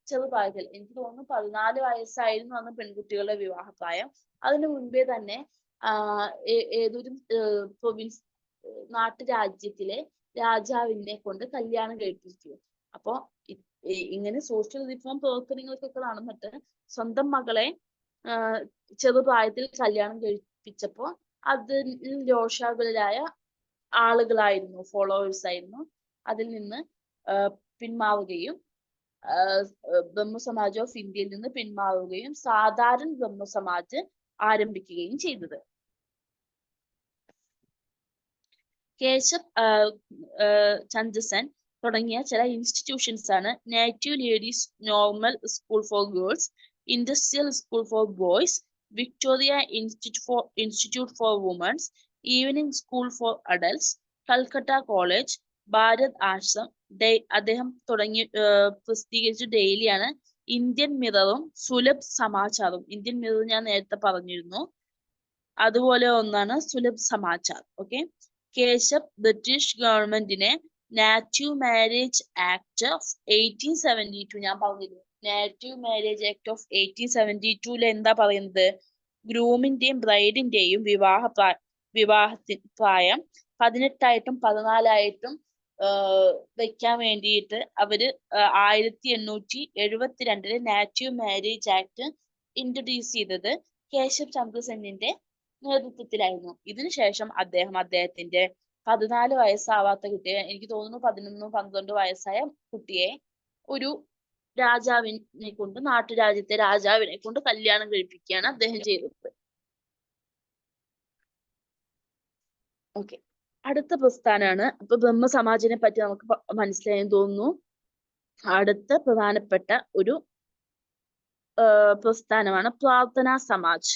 ചെറുപ്രായത്തിൽ, എനിക്ക് തോന്നുന്നു 14 വയസ്സായിരുന്നു അന്ന് പെൺകുട്ടികളുടെ വിവാഹപ്രായം. അതിനു മുൻപേ തന്നെ ഏതൊരു പ്രൊവിൻസ് നാട്ടുരാജ്യത്തിലെ രാജാവിനെ കൊണ്ട് കല്യാണം കഴിപ്പിച്ചു. അപ്പോ ഇങ്ങനെ സോഷ്യൽ റിഫോം പ്രവർത്തനങ്ങൾക്കൊക്കെ നടന്നിട്ട് സ്വന്തം മകളെ ചെറുപ്രായത്തിൽ കല്യാണം കഴിപ്പിച്ചപ്പോ അതിൽ രോഷാകുലരായ ആളുകളായിരുന്നു, ഫോളോവേഴ്സ് ആയിരുന്നു. അതിൽ നിന്ന് പിന്മാറുകയും ബ്രഹ്മസമാജ് ഓഫ് ഇന്ത്യയിൽ നിന്ന് പിന്മാറുകയും സാധാരണ ബ്രഹ്മസമാജ് ആരംഭിക്കുകയും ചെയ്തത്. കേശവ് ചന്ദ്ര സെൻ തുടങ്ങിയ ചില ഇൻസ്റ്റിറ്റ്യൂഷൻസ് ആണ് native ladies normal school for girls, industrial school for boys, Victoria institute for womens, evening school for adults, Calcutta college, Bharat Ashram. അദ്ദേഹം പ്രസിദ്ധീകരിച്ച ഡെയിലിയാണ് ഇന്ത്യൻ മിററും സുലഭ് സമാചാറും. ഇന്ത്യൻ മിറർ ഞാൻ നേരത്തെ പറഞ്ഞിരുന്നു, അതുപോലെ ഒന്നാണ് സുലഭ് സമാചാർ. ഓക്കെ. കേശവ് ബ്രിട്ടീഷ് ഗവൺമെന്റിനെ നാറ്റീവ് മാരേജ് ആക്ട് ഓഫ് 1872, ഞാൻ പറഞ്ഞിരുന്നു നാറ്റീവ് മാരേജ് ആക്ട് ഓഫ് 1872 എന്താ പറയുന്നത്? ഗ്രൂമിന്റെയും ബ്രൈഡിന്റെയും പ്രായം 18 14 വെക്കാൻ വേണ്ടിയിട്ട് അവര് 1872 നാറ്റീവ് മാരേജ് ആക്ട് ഇൻട്രൊഡ്യൂസ് ചെയ്തത് കേശവ് ചന്ദ്ര സെന്നിന്റെ നേതൃത്വത്തിലായിരുന്നു. ഇതിനുശേഷം അദ്ദേഹത്തിന്റെ 14 വയസ്സാവാത്ത കുട്ടിയെ, എനിക്ക് തോന്നുന്നു 11, 12 വയസ്സായ കുട്ടിയെ ഒരു രാജാവിനെ കൊണ്ട്, നാട്ടുരാജ്യത്തെ രാജാവിനെ കൊണ്ട് കല്യാണം കഴിപ്പിക്കുകയാണ് അദ്ദേഹം ചെയ്തത്. ഓക്കെ, അടുത്ത പ്രസ്ഥാനമാണ്. അപ്പൊ ബ്രഹ്മസമാജിനെ പറ്റി നമുക്ക് മനസ്സിലായെന്ന് തോന്നുന്നു. അടുത്ത പ്രധാനപ്പെട്ട ഒരു പ്രസ്ഥാനമാണ് പ്രാർത്ഥനാ സമാജ്.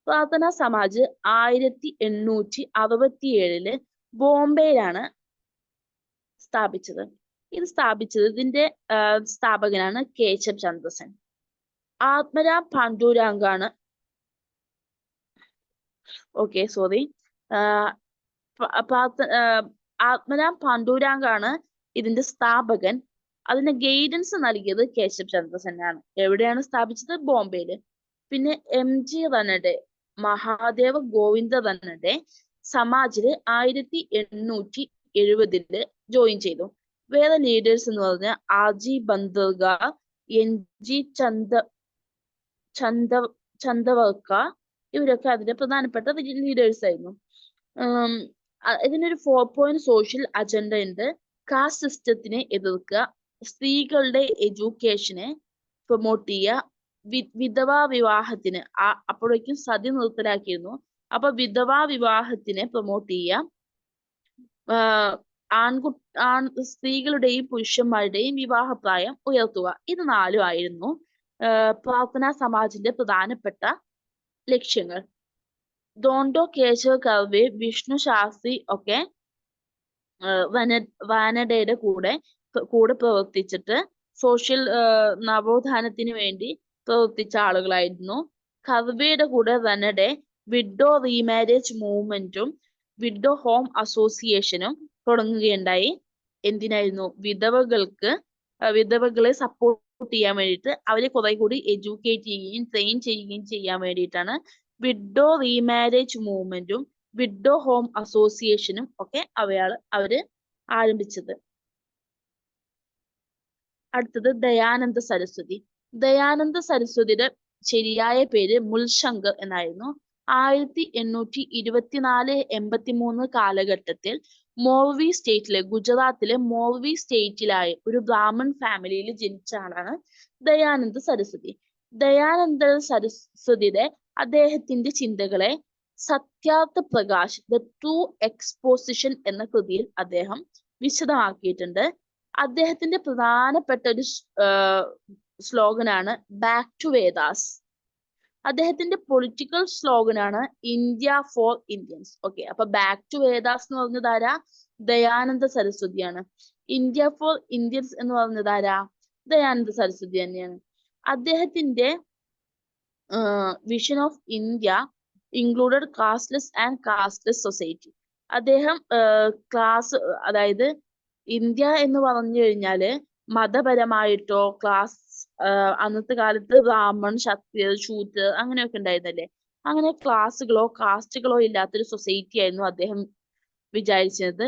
പ്രാർത്ഥനാ സമാജ് 1867 ബോംബെയിലാണ് സ്ഥാപിച്ചത്. ഇതിന്റെ സ്ഥാപകനാണ് കേശവ് ചന്ദ്ര സെൻ. ആത്മരാം പാണ്ഡുരാങ്കാണ് ആത്മരാം പാണ്ഡുരാങ്കാണ് ഇതിന്റെ സ്ഥാപകൻ. അതിന് ഗൈഡൻസ് നൽകിയത് കേശവ് ചന്ദ്ര സെൻ ആണ്. എവിടെയാണ് സ്ഥാപിച്ചത്? ബോംബെയില്. പിന്നെ MG റനഡെ, മഹാദേവ ഗോവിന്ദ റനഡെ സമാജില് 1870 ജോയിൻ ചെയ്തു. വേറെ ലീഡേഴ്സ് എന്ന് പറഞ്ഞാൽ RG ബന്ദർഗാർ, NG ചന്ദവർക്കർ, ഇവരൊക്കെ അതിന്റെ പ്രധാനപ്പെട്ട ലീഡേഴ്സ് ആയിരുന്നു. ഇതിനൊരു 4 പോയിന്റ് സോഷ്യൽ അജണ്ട ഉണ്ട്. കാസ്റ്റ് സിസ്റ്റത്തിനെ എതിർക്കുക, സ്ത്രീകളുടെ എഡ്യൂക്കേഷനെ പ്രൊമോട്ട് ചെയ്യുക, വിധവാ വിവാഹത്തിന്, അപ്പോഴേക്കും സതി നിർത്തലാക്കിയിരുന്നു, അപ്പൊ വിധവാ വിവാഹത്തിനെ പ്രൊമോട്ട് ചെയ്യുക, സ്ത്രീകളുടെയും പുരുഷന്മാരുടെയും വിവാഹപ്രായം ഉയർത്തുക. ഇത് 4 ആയിരുന്നു പ്രാർത്ഥനാ സമാജിന്റെ പ്രധാനപ്പെട്ട ലക്ഷ്യങ്ങൾ. ഡോണ്ടോ കേശവ് കർവെ, വിഷ്ണു ശാസ്ത്രി ഒക്കെ വാനഡയുടെ കൂടെ പ്രവർത്തിച്ചിട്ട് സോഷ്യൽ നവോത്ഥാനത്തിന് വേണ്ടി പ്രവർത്തിച്ച ആളുകളായിരുന്നു. കർവെയുടെ കൂടെ റനഡെ വിഡോ റീമാരേജ് മൂവ്മെന്റും വിഡോ ഹോം അസോസിയേഷനും തുടങ്ങുകയുണ്ടായി. എന്തിനായിരുന്നു? വിധവകളെ സപ്പോർട്ട് ചെയ്യാൻ വേണ്ടിയിട്ട്, അവരെ കുറെ കൂടി എഡ്യൂക്കേറ്റ് ചെയ്യുകയും ട്രെയിൻ ചെയ്യുകയും ചെയ്യാൻ വേണ്ടിയിട്ടാണ് വിഡോ റീമാരേജ് മൂവ്മെന്റും വിഡോ ഹോം അസോസിയേഷനും ഒക്കെ അവര് ആരംഭിച്ചത്. അടുത്തത് ദയാനന്ദ സരസ്വതി. ദയാനന്ദ സരസ്വതിയുടെ ശരിയായ പേര് മുൽശങ്കർ എന്നായിരുന്നു. 1824-83 കാലഘട്ടത്തിൽ മോർവി സ്റ്റേറ്റിലെ, ഗുജറാത്തിലെ മോർവി സ്റ്റേറ്റിലായ ഒരു ബ്രാഹ്മൺ ഫാമിലിയിൽ ജനിച്ച ആളാണ് ദയാനന്ദ സരസ്വതി. ദയാനന്ദ സരസ്വതിയുടെ അദ്ദേഹത്തിന്റെ ചിന്തകളെ Satyarth Prakash, the true exposition എന്ന കൃതിയിൽ അദ്ദേഹം വിശദമാക്കിയിട്ടുണ്ട്. അദ്ദേഹത്തിന്റെ പ്രധാനപ്പെട്ട ഒരു സ്ലോഗനാണ് ബാക്ക് ടു വേദാസ്. അദ്ദേഹത്തിന്റെ പൊളിറ്റിക്കൽ സ്ലോഗനാണ് ഇന്ത്യ ഫോർ ഇന്ത്യൻസ്. ഓക്കെ, അപ്പൊ ബാക്ക് ടു വേദാസ് എന്ന് പറഞ്ഞത് ആരാ? ദയാനന്ദ സരസ്വതിയാണ്. ഇന്ത്യ ഫോർ ഇന്ത്യൻസ് എന്ന് പറഞ്ഞത് ആരാ? ദയാനന്ദ സരസ്വതി തന്നെയാണ്. അദ്ദേഹത്തിന്റെ vision of India included casteless and casteless society. അദ്ദേഹം അതായത് ഇന്ത്യ എന്ന് പറഞ്ഞു കഴിഞ്ഞാല് മതപരമായിട്ടോ അന്നത്തെ കാലത്ത് ബ്രാഹ്മൺ, ക്ഷത്രിയർ, ശൂദ്രർ അങ്ങനെയൊക്കെ ഉണ്ടായിരുന്നല്ലേ, അങ്ങനെ ക്ലാസ്സുകളോ കാസ്റ്റുകളോ ഇല്ലാത്തൊരു സൊസൈറ്റി ആയിരുന്നു അദ്ദേഹം വിചാരിച്ചത്.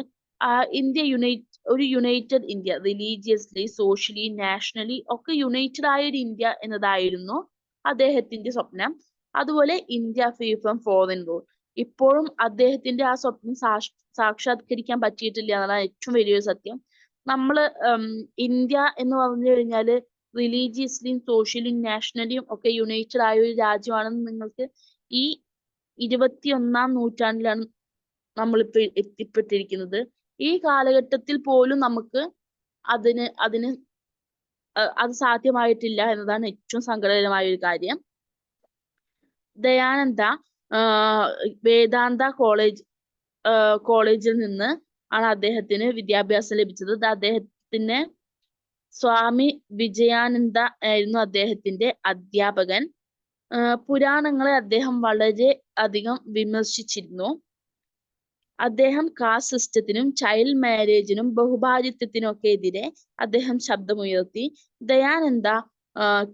ഒരു United India, religiously, socially, nationally ഒക്കെ യുണൈറ്റഡ് ആയ ഒരു ഇന്ത്യ എന്നതായിരുന്നു അദ്ദേഹത്തിന്റെ സ്വപ്നം. അതുപോലെ India free from foreign rule. ഇപ്പോഴും അദ്ദേഹത്തിന്റെ ആ സ്വപ്നം സാക്ഷാത്കരിക്കാൻ പറ്റിയിട്ടില്ല എന്നതാണ് ഏറ്റവും വലിയൊരു സത്യം. നമ്മള് ഇന്ത്യ എന്ന് പറഞ്ഞു കഴിഞ്ഞാല് റിലീജിയസ്ലിയും സോഷ്യലിയും നാഷണലിയും ഒക്കെ യുണൈറ്റഡ് ആയ ഒരു രാജ്യമാണെന്ന് നിങ്ങൾക്ക് ഈ 21ാം നൂറ്റാണ്ടിലാണ് നമ്മളിപ്പോ എത്തിപ്പെട്ടിരിക്കുന്നത്. ഈ കാലഘട്ടത്തിൽ പോലും നമുക്ക് അത് സാധ്യമായിട്ടില്ല എന്നതാണ് ഏറ്റവും സങ്കടകരമായ ഒരു കാര്യം. ദയാനന്ദ വേദാന്ത കോളേജിൽ നിന്ന് ആണ് അദ്ദേഹത്തിന് വിദ്യാഭ്യാസം ലഭിച്ചത്. അദ്ദേഹത്തിന് സ്വാമി വിജയാനന്ദ ആയിരുന്നു അദ്ദേഹത്തിന്റെ അധ്യാപകൻ. പുരാണങ്ങളെ അദ്ദേഹം വളരെ അധികം വിമർശിച്ചിരുന്നു. അദ്ദേഹം കാസ്റ്റ് സിസ്റ്റത്തിനും ചൈൽഡ് മാരേജിനും ബഹുഭാര്യത്വത്തിനും ഒക്കെ എതിരെ അദ്ദേഹം ശബ്ദമുയർത്തി. ദയാനന്ദ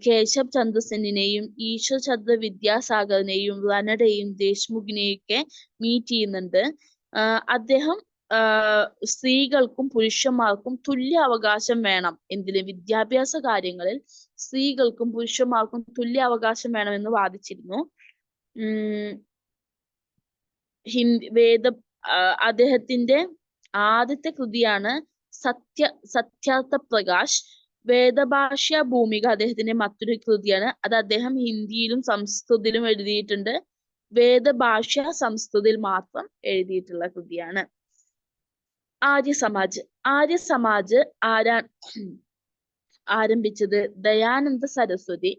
കേശവ് ചന്ദ്ര സെന്നിനെയും ഈശ്വർ ചന്ദ്ര വിദ്യാസാഗറിനെയും റനഡെയും ദേശ്മുഖിനെയും ഒക്കെ മീറ്റ് ചെയ്യുന്നുണ്ട്. അദ്ദേഹം സ്ത്രീകൾക്കും പുരുഷന്മാർക്കും തുല്യ അവകാശം വേണം, എന്തിന്? വിദ്യാഭ്യാസ കാര്യങ്ങളിൽ സ്ത്രീകൾക്കും പുരുഷന്മാർക്കും തുല്യ അവകാശം വേണമെന്ന് വാദിച്ചിരുന്നു. അദ്ദേഹത്തിന്റെ ആദ്യത്തെ കൃതിയാണ് സത്യാർത്ഥ പ്രകാശ്. വേദഭാഷ ഭൂമിക അദ്ദേഹത്തിന്റെ മറ്റൊരു കൃതിയാണ്. അത് അദ്ദേഹം ഹിന്ദിയിലും സംസ്കൃതത്തിലും എഴുതിയിട്ടുണ്ട്. വേദഭാഷ സംസ്കൃതത്തിൽ മാത്രം എഴുതിയിട്ടുള്ള കൃതിയാണ്. ആര്യസമാജ്. ആര്യസമാജ് ആരംഭിച്ചത് ദയാനന്ദ സരസ്വതി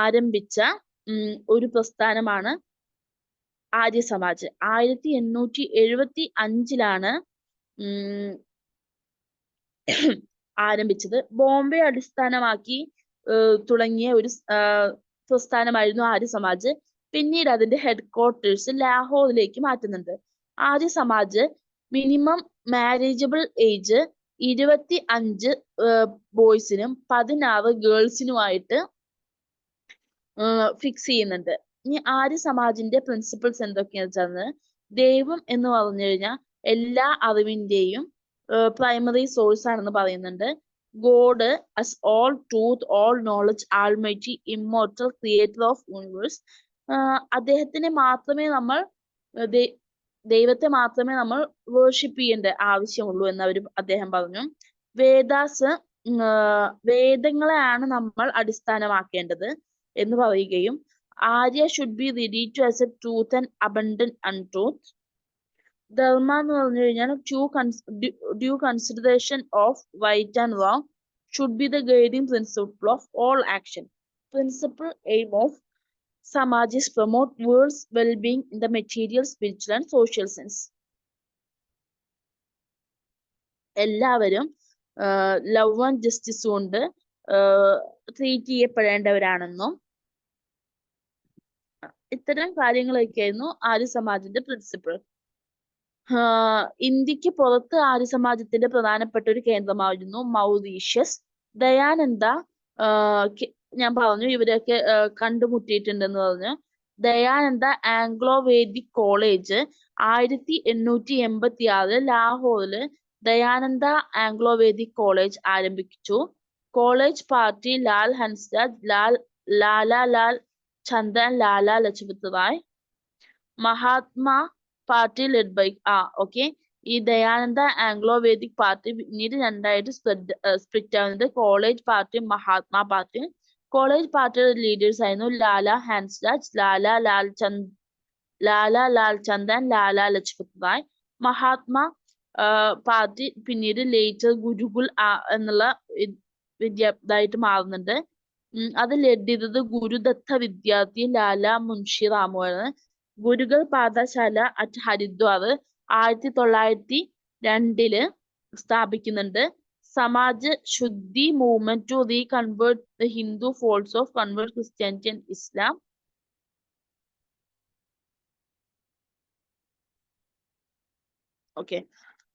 ആരംഭിച്ച ഒരു പ്രസ്ഥാനമാണ് ആര്യസമാജ്. 1875 ആരംഭിച്ചത്. ബോംബെ അടിസ്ഥാനമാക്കി തുടങ്ങിയ ഒരു പ്രസ്ഥാനമായിരുന്നു ആര്യസമാജ്. പിന്നീട് അതിന്റെ ഹെഡ്ക്വാർട്ടേഴ്സ് ലാഹോറിലേക്ക് മാറ്റുന്നുണ്ട്. ആര്യസമാജ് മിനിമം മാരേജബിൾ ഏജ് 25 ബോയ്സിനും 16 ഗേൾസിനുമായിട്ട് ഫിക്സ് ചെയ്യുന്നുണ്ട്. ഇനി ആര്യസമാജിന്റെ പ്രിൻസിപ്പിൾസ് എന്തൊക്കെയാണെന്ന് വെച്ചാൽ, ദൈവം എന്ന് പറഞ്ഞു കഴിഞ്ഞാൽ എല്ലാ അറിവിന്റെയും പ്രൈമറി സോഴ്സ് ആണെന്ന് പറയുന്നുണ്ട്. God as all truth, all knowledge, almighty, immortal, creator of universe. അദ്ദേഹത്തിനെ മാത്രമേ നമ്മൾ ദൈവത്തെ മാത്രമേ നമ്മൾ വേർഷിപ്പ് ചെയ്യേണ്ട ആവശ്യമുള്ളൂ എന്ന് അദ്ദേഹം പറഞ്ഞു. വേദങ്ങളെയാണ് നമ്മൾ അടിസ്ഥാനമാക്കേണ്ടത് എന്ന് പറയുകയും Arya should be ready to accept truth and abundant untruth. Dharma എന്ന് പറഞ്ഞു കഴിഞ്ഞാൽ due consideration of right and wrong should be the guiding principle of all action. Principal aim of Samaj is promote world's well-being in the material, spiritual and social sense. എല്ലാവരും ലവ് ആൻഡ് ജസ്റ്റിസ് കൊണ്ട് ട്രീറ്റ് ചെയ്യപ്പെടേണ്ടവരാണെന്നും ഇത്തരം കാര്യങ്ങളൊക്കെയായിരുന്നു ആര്യസമാജിന്റെ പ്രിൻസിപ്പിൾ. ഇന്ത്യക്ക് പുറത്ത് ആര്യസമാജത്തിന്റെ പ്രധാനപ്പെട്ട ഒരു കേന്ദ്രമായിരുന്നു മൗറീഷ്യസ്. ദയാനന്ദ ഞാൻ പറഞ്ഞു ഇവരൊക്കെ കണ്ടുമുട്ടിയിട്ടുണ്ടെന്ന് പറഞ്ഞു. ദയാനന്ദ ആംഗ്ലോ വേദിക് കോളേജ് 1886 ലാഹോറില് ദയാനന്ദ ആംഗ്ലോ വേദിക് കോളേജ് ആരംഭിച്ചു. College party Lal Hansraj, Lala Lal Chandan, Lala Lajpat Rai. Mahatma party led by ഈ ദയാനന്ദ ആംഗ്ലോ വേദിക് പാർട്ടി പിന്നീട് രണ്ടായിട്ട് സ്പ്ലിറ്റ് ആവുന്നത്. College party, Mahatma party. College പാർട്ടിയുടെ ലീഡേഴ്സ് ആയിരുന്നു ലാലാ ഹൻസ്രാജ്, ലാലാ ലാൽ ചന്ദൻ, ലാലാ ലജ്പത് റായ്. മഹാത്മാ പാർട്ടി പിന്നീട് ലേറ്റർ ഗുരുകുൽ എന്നുള്ള ഇതായിട്ട് മാറുന്നുണ്ട്. അത് ലീഡ് ചെയ്തത് ഗുരുദത്ത വിദ്യാർത്ഥി ലാലാ മുൻഷി റാമുവാണ്. ഗുരുകുൽ പാഠശാല അറ്റ് ഹരിദ്വാർ 1902 സ്ഥാപിക്കുന്നുണ്ട്. Samaj Shuddhi movement to reconvert the Hindu folds of convert Christianity and Islam.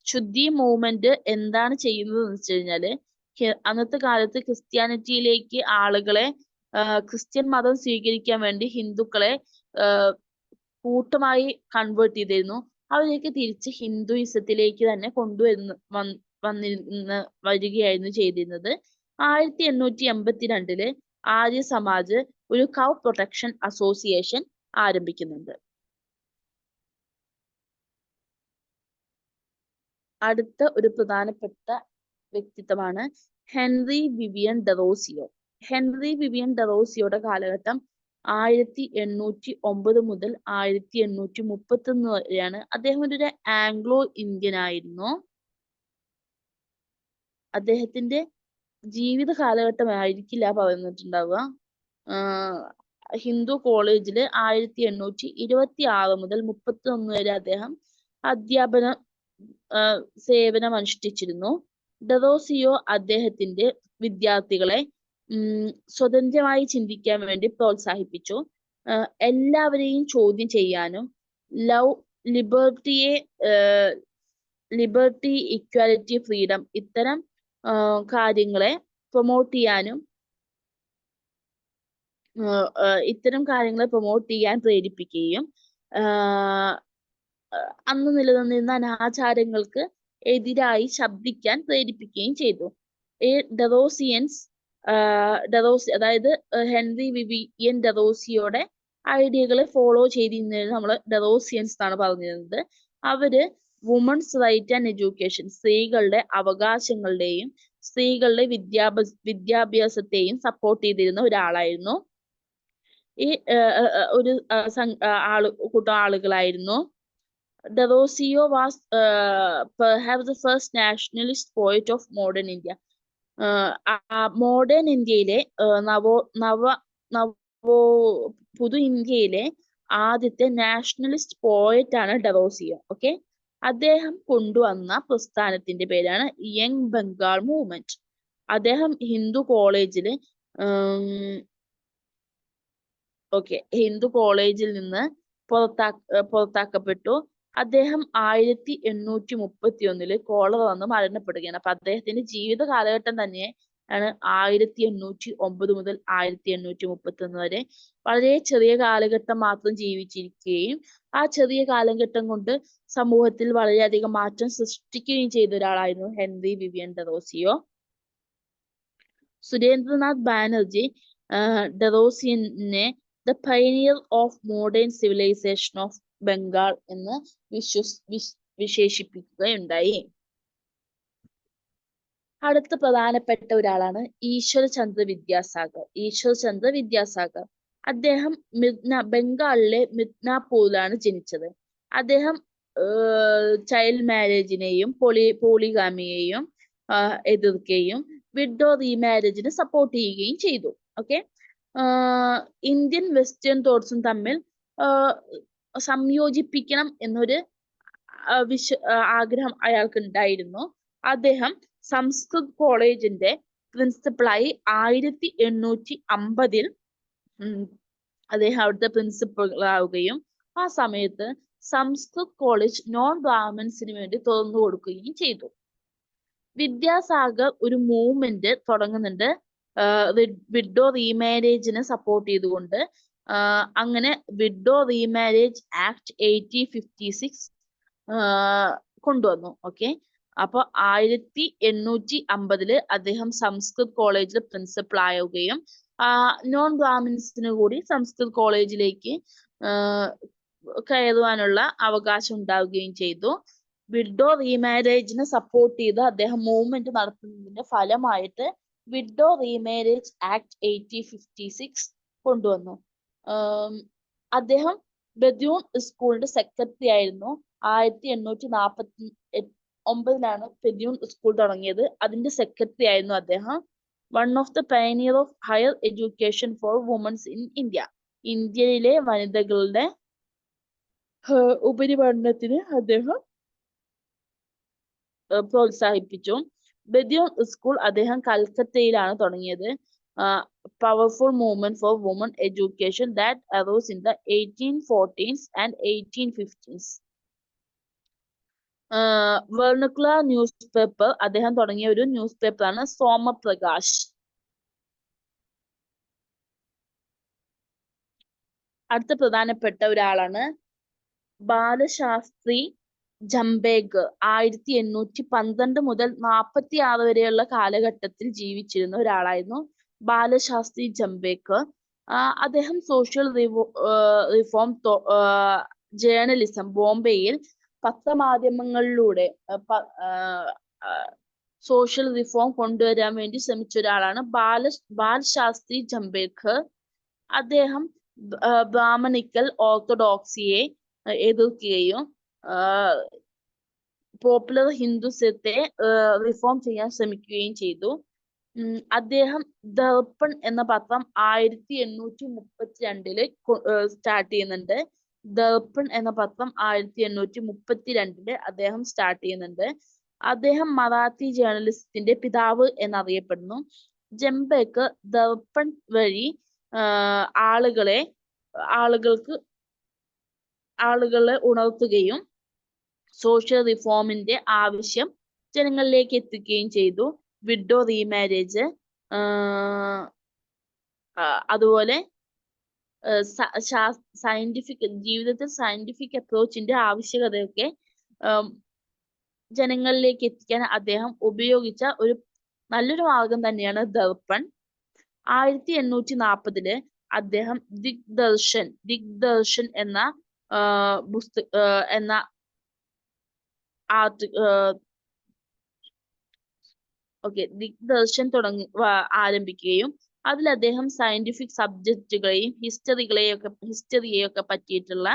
Shuddhi movement എന്താണ് ചെയ്യുന്നത് എന്ന് വെച്ച് കഴിഞ്ഞാല്, അന്നത്തെ കാലത്ത് ക്രിസ്ത്യാനിറ്റിയിലേക്ക് ആളുകളെ ക്രിസ്ത്യൻ മതം സ്വീകരിക്കാൻ വേണ്ടി ഹിന്ദുക്കളെ കൂട്ടമായി കൺവേർട്ട് ചെയ്തിരുന്നു. അവരെയൊക്കെ തിരിച്ച് ഹിന്ദുയിസത്തിലേക്ക് തന്നെ വരികയായിരുന്നു ചെയ്തിരുന്നത്. 1882 ആര്യ സമാജ് ഒരു കൗ പ്രൊട്ടക്ഷൻ അസോസിയേഷൻ ആരംഭിക്കുന്നുണ്ട്. അടുത്ത ഒരു പ്രധാനപ്പെട്ട വ്യക്തിത്വമാണ് Henry Vivian Derozio. Henry Vivian ഡെറോസിയോയുടെ കാലഘട്ടം 1809 മുതൽ 1831 വരെയാണ്. അദ്ദേഹം ഒരു ആംഗ്ലോ ഇന്ത്യൻ ആയിരുന്നു. അദ്ദേഹത്തിന്റെ ജീവിത കാലഘട്ടമായിരിക്കില്ല പറഞ്ഞിട്ടുണ്ടാവുക. ഹിന്ദു കോളേജില് 1826 മുതൽ 31 വരെ അദ്ദേഹം അധ്യാപന സേവനം അനുഷ്ഠിച്ചിരുന്നു. ഡെറോസിയോ അദ്ദേഹത്തിന്റെ വിദ്യാർത്ഥികളെ സ്വതന്ത്രമായി ചിന്തിക്കാൻ വേണ്ടി പ്രോത്സാഹിപ്പിച്ചു. എല്ലാവരെയും ചോദ്യം ചെയ്യാനും ലിബർട്ടി, ഇക്വാലിറ്റി, ഫ്രീഡം ഇത്തരം കാര്യങ്ങളെ പ്രൊമോട്ട് ചെയ്യാൻ പ്രേരിപ്പിക്കുകയും അന്ന് നിലനിന്നിരുന്ന അനാചാരങ്ങൾക്ക് എതിരായി ശബ്ദിക്കാൻ പ്രേരിപ്പിക്കുകയും ചെയ്തു. അതായത് ഹെൻറി വിവിയൻ ഡെറോസിയോയുടെ ഐഡിയകളെ ഫോളോ ചെയ്തിരുന്നത് നമ്മൾ ഡെറോസിയൻസ് എന്നാണ് പറഞ്ഞിരുന്നത്. അവര് വുമൺസ് റൈറ്റ് ആൻഡ് എഡ്യൂക്കേഷൻ, സ്ത്രീകളുടെ അവകാശങ്ങളുടെയും സ്ത്രീകളുടെ വിദ്യാഭ്യാസത്തെയും സപ്പോർട്ട് ചെയ്തിരുന്ന ഒരാളായിരുന്നു. ഈ ഒരു കൂട്ടം ആളുകളായിരുന്നു. Derozio was perhaps the first nationalist poet of modern India. Modern ഇന്ത്യയിലെ പുതു ഇന്ത്യയിലെ ആദ്യത്തെ നാഷണലിസ്റ്റ് പോയറ്റ് ആണ് ഡെറോസിയോ. ഓക്കെ, അദ്ദേഹം കൊണ്ടുവന്ന പ്രസ്ഥാനത്തിന്റെ പേരാണ് യങ് ബംഗാൾ മൂവ്മെന്റ്. അദ്ദേഹം ഹിന്ദു കോളേജിൽ നിന്ന് പുറത്താക്കപ്പെട്ടു. അദ്ദേഹം 1831 കോളറ വന്ന് മരണപ്പെടുകയാണ്. അപ്പൊ അദ്ദേഹത്തിന്റെ ജീവിത കാലഘട്ടം തന്നെ ആണ് 1809 മുതൽ 1831 വരെ. വളരെ ചെറിയ കാലഘട്ടം മാത്രം ജീവിച്ചിരിക്കുകയും ആ ചെറിയ കാലഘട്ടം കൊണ്ട് സമൂഹത്തിൽ വളരെയധികം മാറ്റം സൃഷ്ടിക്കുകയും ചെയ്ത ഒരാളായിരുന്നു Henry Vivian Derozio. Surendranath Banerjee ഡെറോസിയനെ the pioneer of modern civilisation of Bengal എന്ന് വിശേഷിപ്പിക്കുകയുണ്ടായി. അടുത്ത പ്രധാനപ്പെട്ട ഒരാളാണ് ഈശ്വർചന്ദ്ര വിദ്യാസാഗർ. അദ്ദേഹം ബംഗാളിലെ മിദ്നാപൂരിലാണ് ജനിച്ചത്. അദ്ദേഹം ചൈൽഡ് മാരേജിനെയും പോളിഗാമിയെയും എതിർക്കുകയും വിഡോ റീമാരേജിനെ സപ്പോർട്ട് ചെയ്യുകയും ചെയ്തു. ഓക്കെ, ഇന്ത്യൻ വെസ്റ്റേൺ തോട്ട്സും തമ്മിൽ സംയോജിപ്പിക്കണം എന്നൊരു ആഗ്രഹം അയാൾക്ക് ഉണ്ടായിരുന്നു. അദ്ദേഹം സംസ്കൃത് കോളേജിന്റെ പ്രിൻസിപ്പളായി 1850 അദ്ദേഹം അവിടുത്തെ പ്രിൻസിപ്പൾ ആവുകയും ആ സമയത്ത് സംസ്കൃത് കോളേജ് നോൺ ബ്രാഹ്മിൻസിന് വേണ്ടി തുറന്നു കൊടുക്കുകയും ചെയ്തു. വിദ്യാസാഗർ ഒരു മൂവ്മെന്റ് തുടങ്ങുന്നുണ്ട് വിഡോ റീമാരേജിനെ സപ്പോർട്ട് ചെയ്തുകൊണ്ട്. അങ്ങനെ വിഡോ റീമാരേജ് ആക്ട് 1856 കൊണ്ടുവന്നു. ഓക്കെ, അപ്പൊ 1850 അദ്ദേഹം സംസ്കൃത് കോളേജിൽ പ്രിൻസിപ്പൾ ആവുകയും നോൺ ബ്രാഹ്മിൻസിന് കൂടി സംസ്കൃത് കോളേജിലേക്ക് കയറുവാനുള്ള അവകാശം ഉണ്ടാവുകയും ചെയ്തു. വിഡോ റീമാരേജിനെ സപ്പോർട്ട് ചെയ്ത് അദ്ദേഹം മൂവ്മെന്റ് നടത്തുന്നതിന്റെ ഫലമായിട്ട് വിഡോ റീമാരേജ് ആക്ട് 1856 കൊണ്ടുവന്നു. അദ്ദേഹം ബദ്യൂൺ സ്കൂളിന്റെ സെക്രട്ടറി ആയിരുന്നു. 1849 ബദ്യൂൺ സ്കൂൾ തുടങ്ങിയത്. അതിന്റെ സെക്രട്ടറി ആയിരുന്നു അദ്ദേഹം. One of the pioneer of higher education for womens in India. ഇന്ത്യയിലെ വനിതകളുടെ ഉപരിപഠനത്തിന് അദ്ദേഹം പ്രോത്സാഹിപ്പിച്ചു. ബദ്യൂൺ സ്കൂൾ അദ്ദേഹം കൽക്കത്തയിലാണ് തുടങ്ങിയത്. Powerful movement for woman education that arose in the 1840s and 1850s. Vernacular newspaper അദ്ദേഹം തുടങ്ങിയ ഒരു ന്യൂസ് പേപ്പറാണ് സോമപ്രകാശ്. അടുത്ത പ്രധാനപ്പെട്ട ഒരാളാണ് ബാലശാസ്ത്രി ജംബേദ്കർ. 1812 മുതൽ 46 വരെയുള്ള കാലഘട്ടത്തിൽ ജീവിച്ചിരുന്ന ഒരാളായിരുന്നു ബാലശാസ്ത്രി ജംബേദ്കർ. അദ്ദേഹം സോഷ്യൽ റിഫോം ജേർണലിസം ബോംബെയിൽ പത്രമാധ്യമങ്ങളിലൂടെ സോഷ്യൽ റിഫോം കൊണ്ടുവരാൻ വേണ്ടി ശ്രമിച്ച ഒരാളാണ് ബാലശാസ്ത്രി ജംബേദ്കർ. അദ്ദേഹം ബ്രാഹ്മണിക്കൽ ഓർത്തഡോക്സിയെ എതിർക്കുകയും പോപ്പുലർ ഹിന്ദുസത്തെ റിഫോം ചെയ്യാൻ ശ്രമിക്കുകയും ചെയ്തു. അദ്ദേഹം ദർപ്പൺ എന്ന പത്രം 1832 സ്റ്റാർട്ട് ചെയ്യുന്നുണ്ട്. ദർപ്പൺ എന്ന പത്രം 1832 അദ്ദേഹം സ്റ്റാർട്ട് ചെയ്യുന്നുണ്ട്. അദ്ദേഹം മറാത്തി ജേർണലിസത്തിന്റെ പിതാവ് എന്നറിയപ്പെടുന്നു. ജംബേദ്കർ ദർപ്പൺ വഴി ആളുകളെ ഉണർത്തുകയും സോഷ്യൽ റിഫോമിന്റെ ആവശ്യം ജനങ്ങളിലേക്ക് എത്തിക്കുകയും ചെയ്തു. വിഡോ റീമാരേജ്, അതുപോലെ ജീവിതത്തിൽ സയന്റിഫിക് അപ്രോച്ചിന്റെ ആവശ്യകതയൊക്കെ ജനങ്ങളിലേക്ക് എത്തിക്കാൻ അദ്ദേഹം ഉപയോഗിച്ച ഒരു നല്ലൊരു മാർഗം തന്നെയാണ് ദർപ്പൺ. 1840 അദ്ദേഹം ദിഗ്ദർശൻ എന്ന എന്ന ദിഗ്ദർശൻ ആരംഭിക്കുകയും അതിൽ അദ്ദേഹം സയന്റിഫിക് സബ്ജക്റ്റുകളെയും ഹിസ്റ്ററിയെയൊക്കെ പറ്റിയിട്ടുള്ള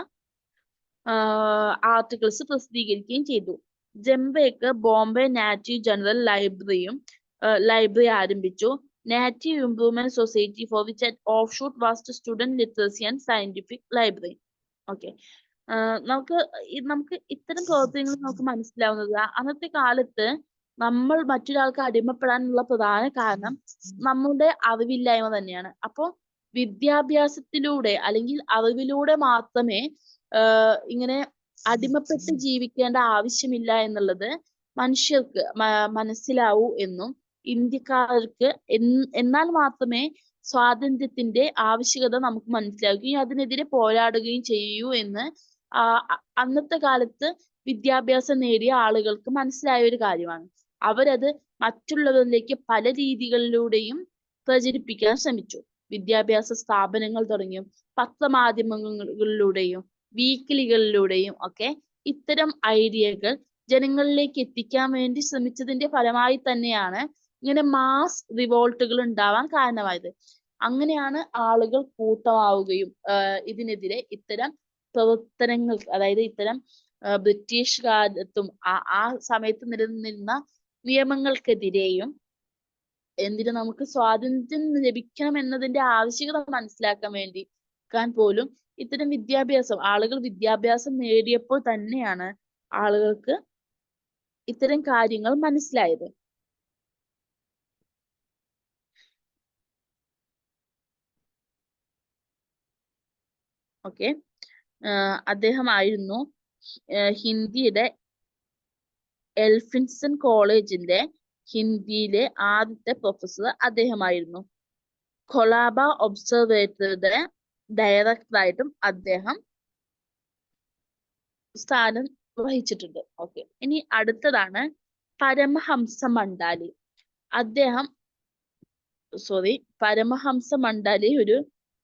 ആർട്ടിക്കിൾസ് പ്രസിദ്ധീകരിക്കുകയും ചെയ്തു. Jambhekar Bombay native general library ആരംഭിച്ചു. Native improvement society for which at offshoot was to student literacy and scientific library. Okay, നമുക്ക് ഇത്തരം പ്രവർത്തനങ്ങൾ നമുക്ക് മനസ്സിലാവുന്നത് അന്നത്തെ കാലത്ത് നമ്മൾ മറ്റൊരാൾക്ക് അടിമപ്പെടാനുള്ള പ്രധാന കാരണം നമ്മുടെ അറിവില്ലായ്മ തന്നെയാണ്. അപ്പോൾ വിദ്യാഭ്യാസത്തിലൂടെ അല്ലെങ്കിൽ അറിവിലൂടെ മാത്രമേ ഇങ്ങനെ അടിമപ്പെട്ട് ജീവിക്കേണ്ട ആവശ്യമില്ല എന്നുള്ളത് മനുഷ്യർക്ക് മനസ്സിലാവൂ എന്നും ഇന്ത്യക്കാർക്ക് എന്നാൽ മാത്രമേ സ്വാതന്ത്ര്യത്തിന്റെ ആവശ്യകത നമുക്ക് മനസ്സിലാവുകയും അതിനെതിരെ പോരാടുകയും ചെയ്യൂ എന്ന് അന്നത്തെ കാലത്ത് വിദ്യാഭ്യാസം നേടിയ ആളുകൾക്ക് മനസ്സിലായ ഒരു കാര്യമാണ്. അവരത് മറ്റുള്ളവരിലേക്ക് പല രീതികളിലൂടെയും പ്രചരിപ്പിക്കാൻ ശ്രമിച്ചു. വിദ്യാഭ്യാസ സ്ഥാപനങ്ങൾ തുടങ്ങിയും പത്രമാധ്യമങ്ങളിലൂടെയും വീക്കിലികളിലൂടെയും ഒക്കെ ഇത്തരം ഐഡിയകൾ ജനങ്ങളിലേക്ക് എത്തിക്കാൻ വേണ്ടി ശ്രമിച്ചതിന്റെ ഫലമായി തന്നെയാണ് ഇങ്ങനെ മാസ് റിവോൾട്ടുകൾ ഉണ്ടാവാൻ കാരണമായത്. അങ്ങനെയാണ് ആളുകൾ കൂട്ടമാവുകയും ഇതിനെതിരെ ഇത്തരം പ്രവർത്തനങ്ങൾ, അതായത് ഇത്തരം ബ്രിട്ടീഷ് കാലത്തും ആ സമയത്ത് നിലനിന്നിരുന്ന നിയമങ്ങൾക്കെതിരെയും എന്തിനു നമുക്ക് സ്വാതന്ത്ര്യം ലഭിക്കണം എന്നതിന്റെ ആവശ്യകത മനസ്സിലാക്കാൻ വേണ്ടി പോലും ഇത്തരം ആളുകൾ വിദ്യാഭ്യാസം നേടിയപ്പോൾ തന്നെയാണ് ആളുകൾക്ക് ഇത്തരം കാര്യങ്ങൾ മനസ്സിലായത്. ഓക്കെ, അദ്ദേഹമായിരുന്നു ഹിന്ദിയുടെ എൽഫിൻസ്റ്റൺ കോളേജിന്റെ ഹിന്ദിയിലെ ആദ്യത്തെ പ്രൊഫസർ അദ്ദേഹമായിരുന്നു. കൊളാബ ഒബ്സർവേറ്ററിയുടെ ഡയറക്ടറായിട്ടും അദ്ദേഹം സ്ഥാനം വഹിച്ചിട്ടുണ്ട്. ഓക്കെ, ഇനി അടുത്തതാണ് പരമഹംസ മണ്ഡാലി. പരമഹംസ മണ്ഡാലി ഒരു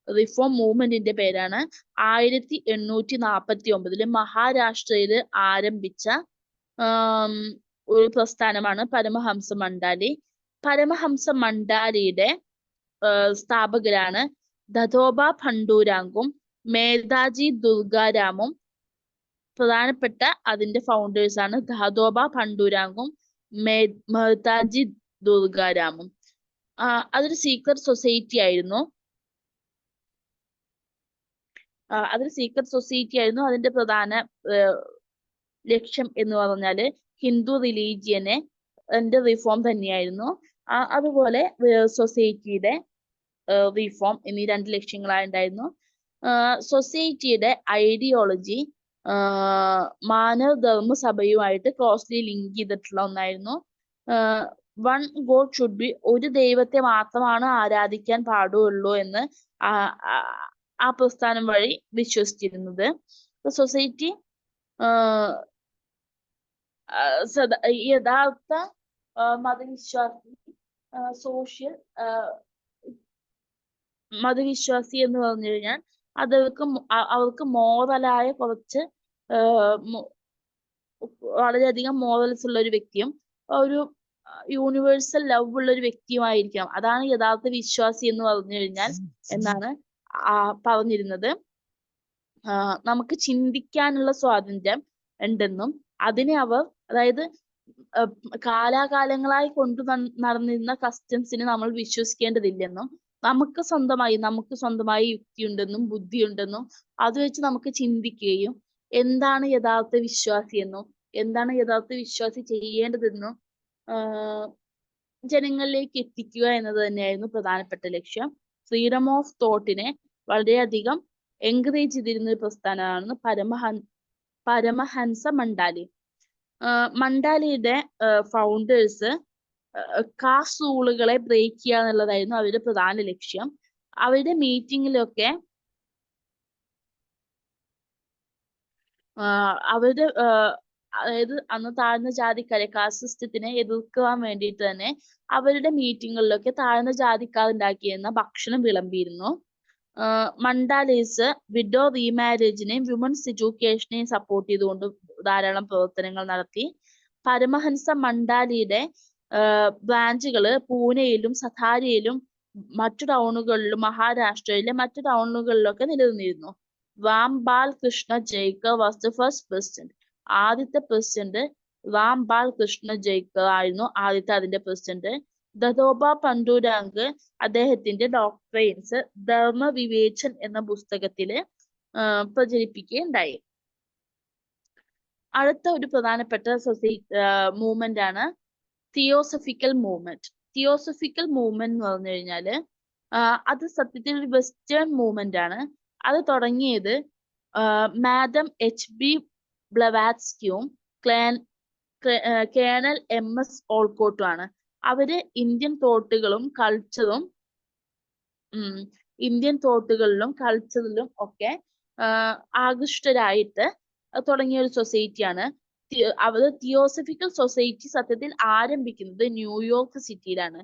റിഫോം മൂവ്മെന്റിന്റെ പേരാണ്. 1849 മഹാരാഷ്ട്രയിൽ ആരംഭിച്ച ഒരു പ്രസ്ഥാനമാണ് പരമഹംസ മണ്ഡാലി. പരമഹംസ മണ്ഡാലിയുടെ സ്ഥാപകരാണ് ദതോബ ഭണ്ടൂരാങ്കും മേധാജി ദുർഗാരാമും. പ്രധാനപ്പെട്ട അതിന്റെ ഫൗണ്ടേഴ്സ് ആണ് ദതോബ ഭണ്ടൂരാങ്കും മേധാജി ദുർഗാരാമും. അതൊരു സീക്രട്ട് സൊസൈറ്റി ആയിരുന്നു. അതിന്റെ പ്രധാന ലക്ഷ്യം എന്ന് പറഞ്ഞാല് ഹിന്ദു റിലീജിയനെ റിഫോം തന്നെയായിരുന്നു. അതുപോലെ സൊസൈറ്റിയുടെ റിഫോം എന്നീ 2 ലക്ഷ്യങ്ങളായിട്ടുണ്ടായിരുന്നു. സൊസൈറ്റിയുടെ ഐഡിയോളജി മാനവധർമ്മ സഭയുമായിട്ട് ക്ലോസ്ലി ലിങ്ക് ചെയ്തിട്ടുള്ള ഒന്നായിരുന്നു. വൺ ഗോഡ് ഷുഡ് ബി, ഒരു ദൈവത്തെ മാത്രമാണ് ആരാധിക്കാൻ പാടുള്ളൂ എന്ന് ആ പ്രസ്ഥാനം വഴി വിശ്വസിച്ചിരുന്നത്. സൊസൈറ്റി യഥാർത്ഥ മതവിശ്വാസി എന്ന് പറഞ്ഞു കഴിഞ്ഞാൽ അവർക്ക് മോറലായ കുറച്ച് വളരെയധികം മോറൽസ് ഉള്ള ഒരു വ്യക്തിയും ഒരു യൂണിവേഴ്സൽ ലവ് ഉള്ള ഒരു വ്യക്തിയുമായിരിക്കണം. അതാണ് യഥാർത്ഥ വിശ്വാസി എന്ന് പറഞ്ഞു കഴിഞ്ഞാൽ എന്നാണ് പറഞ്ഞിരുന്നത്. നമുക്ക് ചിന്തിക്കാനുള്ള സ്വാതന്ത്ര്യം ഉണ്ടെന്നും അതിനെ അതായത് കാലാകാലങ്ങളായി നടന്നിരുന്ന കസ്റ്റംസിനെ നമ്മൾ വിശ്വസിക്കേണ്ടതില്ലെന്നും നമുക്ക് സ്വന്തമായി യുക്തിയുണ്ടെന്നും ബുദ്ധിയുണ്ടെന്നും അത് വെച്ച് നമുക്ക് ചിന്തിക്കുകയും എന്താണ് യഥാർത്ഥ വിശ്വാസി എന്നും എന്താണ് യഥാർത്ഥ വിശ്വാസി ചെയ്യേണ്ടതെന്നും ജനങ്ങളിലേക്ക് എത്തിക്കുക എന്നത് തന്നെയായിരുന്നു പ്രധാനപ്പെട്ട ലക്ഷ്യം. ഫ്രീഡം ഓഫ് തോട്ടിനെ വളരെയധികം എൻകറേജ് ചെയ്തിരുന്ന ഒരു പ്രസ്ഥാനമാണ് പരമഹംസ മണ്ഡാലി. മണ്ഡാലിയുടെ ഫൗണ്ടേഴ്സ് കാസ്റ്റ് റൂളുകളെ ബ്രേക്ക് ചെയ്യുക എന്നുള്ളതായിരുന്നു അവരുടെ പ്രധാന ലക്ഷ്യം. അവരുടെ മീറ്റിങ്ങിലൊക്കെ അതായത് അന്ന് താഴ്ന്ന ജാതിക്കാരെ കാസ്റ്റ് സിസ്റ്റത്തിനെ എതിർക്കുവാൻ വേണ്ടിയിട്ട് തന്നെ അവരുടെ മീറ്റിങ്ങുകളിലൊക്കെ താഴ്ന്ന ജാതിക്കാർ ഉണ്ടാക്കിയിരുന്ന ഭക്ഷണം വിളമ്പിയിരുന്നു. മണ്ടാലേസ് വിഡോ റീമാരേജിനെയും വിമൻസ് എഡ്യൂക്കേഷനെയും സപ്പോർട്ട് ചെയ്തുകൊണ്ട് ധാരാളം പ്രവർത്തനങ്ങൾ നടത്തി. പരമഹംസ മണ്ടാലിയുടെ ബ്രാഞ്ചുകള് പൂനെയിലും സതാരയിലും മറ്റു ടൗണുകളിലും മഹാരാഷ്ട്രയിലെ മറ്റു ടൗണുകളിലൊക്കെ നിലനിന്നിരുന്നു. Rampal Krishna Jaykar was the first president. ആദ്യത്തെ പ്രസിഡന്റ് രാംപാൽ കൃഷ്ണ ജയ്ക്കർ ആയിരുന്നു ആദ്യത്തെ അതിന്റെ പ്രസിഡന്റ്. ദതോബ പണ്ഡുരംഗ് അദ്ദേഹത്തിന്റെ ഡോക്ട്രൈൻസ് ധർമ്മ വിവേചൻ എന്ന പുസ്തകത്തില് പ്രചരിപ്പിക്കുകയുണ്ടായി. അടുത്ത ഒരു പ്രധാനപ്പെട്ട മൂവ്മെന്റ് ആണ് തിയോസഫിക്കൽ മൂവ്മെന്റ്. തിയോസഫിക്കൽ മൂവ്മെന്റ് എന്ന് പറഞ്ഞു കഴിഞ്ഞാല് അത് സത്യത്തിൽ ഒരു വെസ്റ്റേൺ മൂവ്മെന്റ് ആണ്. അത് തുടങ്ങിയത് മാഡം H.B. ബ്ലവാറ്റ്സ്കിയും colonel M.S. ഓൾക്കോട്ടും ആണ്. അവര് ഇന്ത്യൻ തോട്ടുകളിലും കൾച്ചറിലും ഒക്കെ ആകൃഷ്ടരായിട്ട് തുടങ്ങിയ ഒരു സൊസൈറ്റിയാണ്. അവർ തിയോസഫിക്കൽ സൊസൈറ്റി സത്യത്തിൽ ആരംഭിക്കുന്നത് ന്യൂയോർക്ക് സിറ്റിയിലാണ്.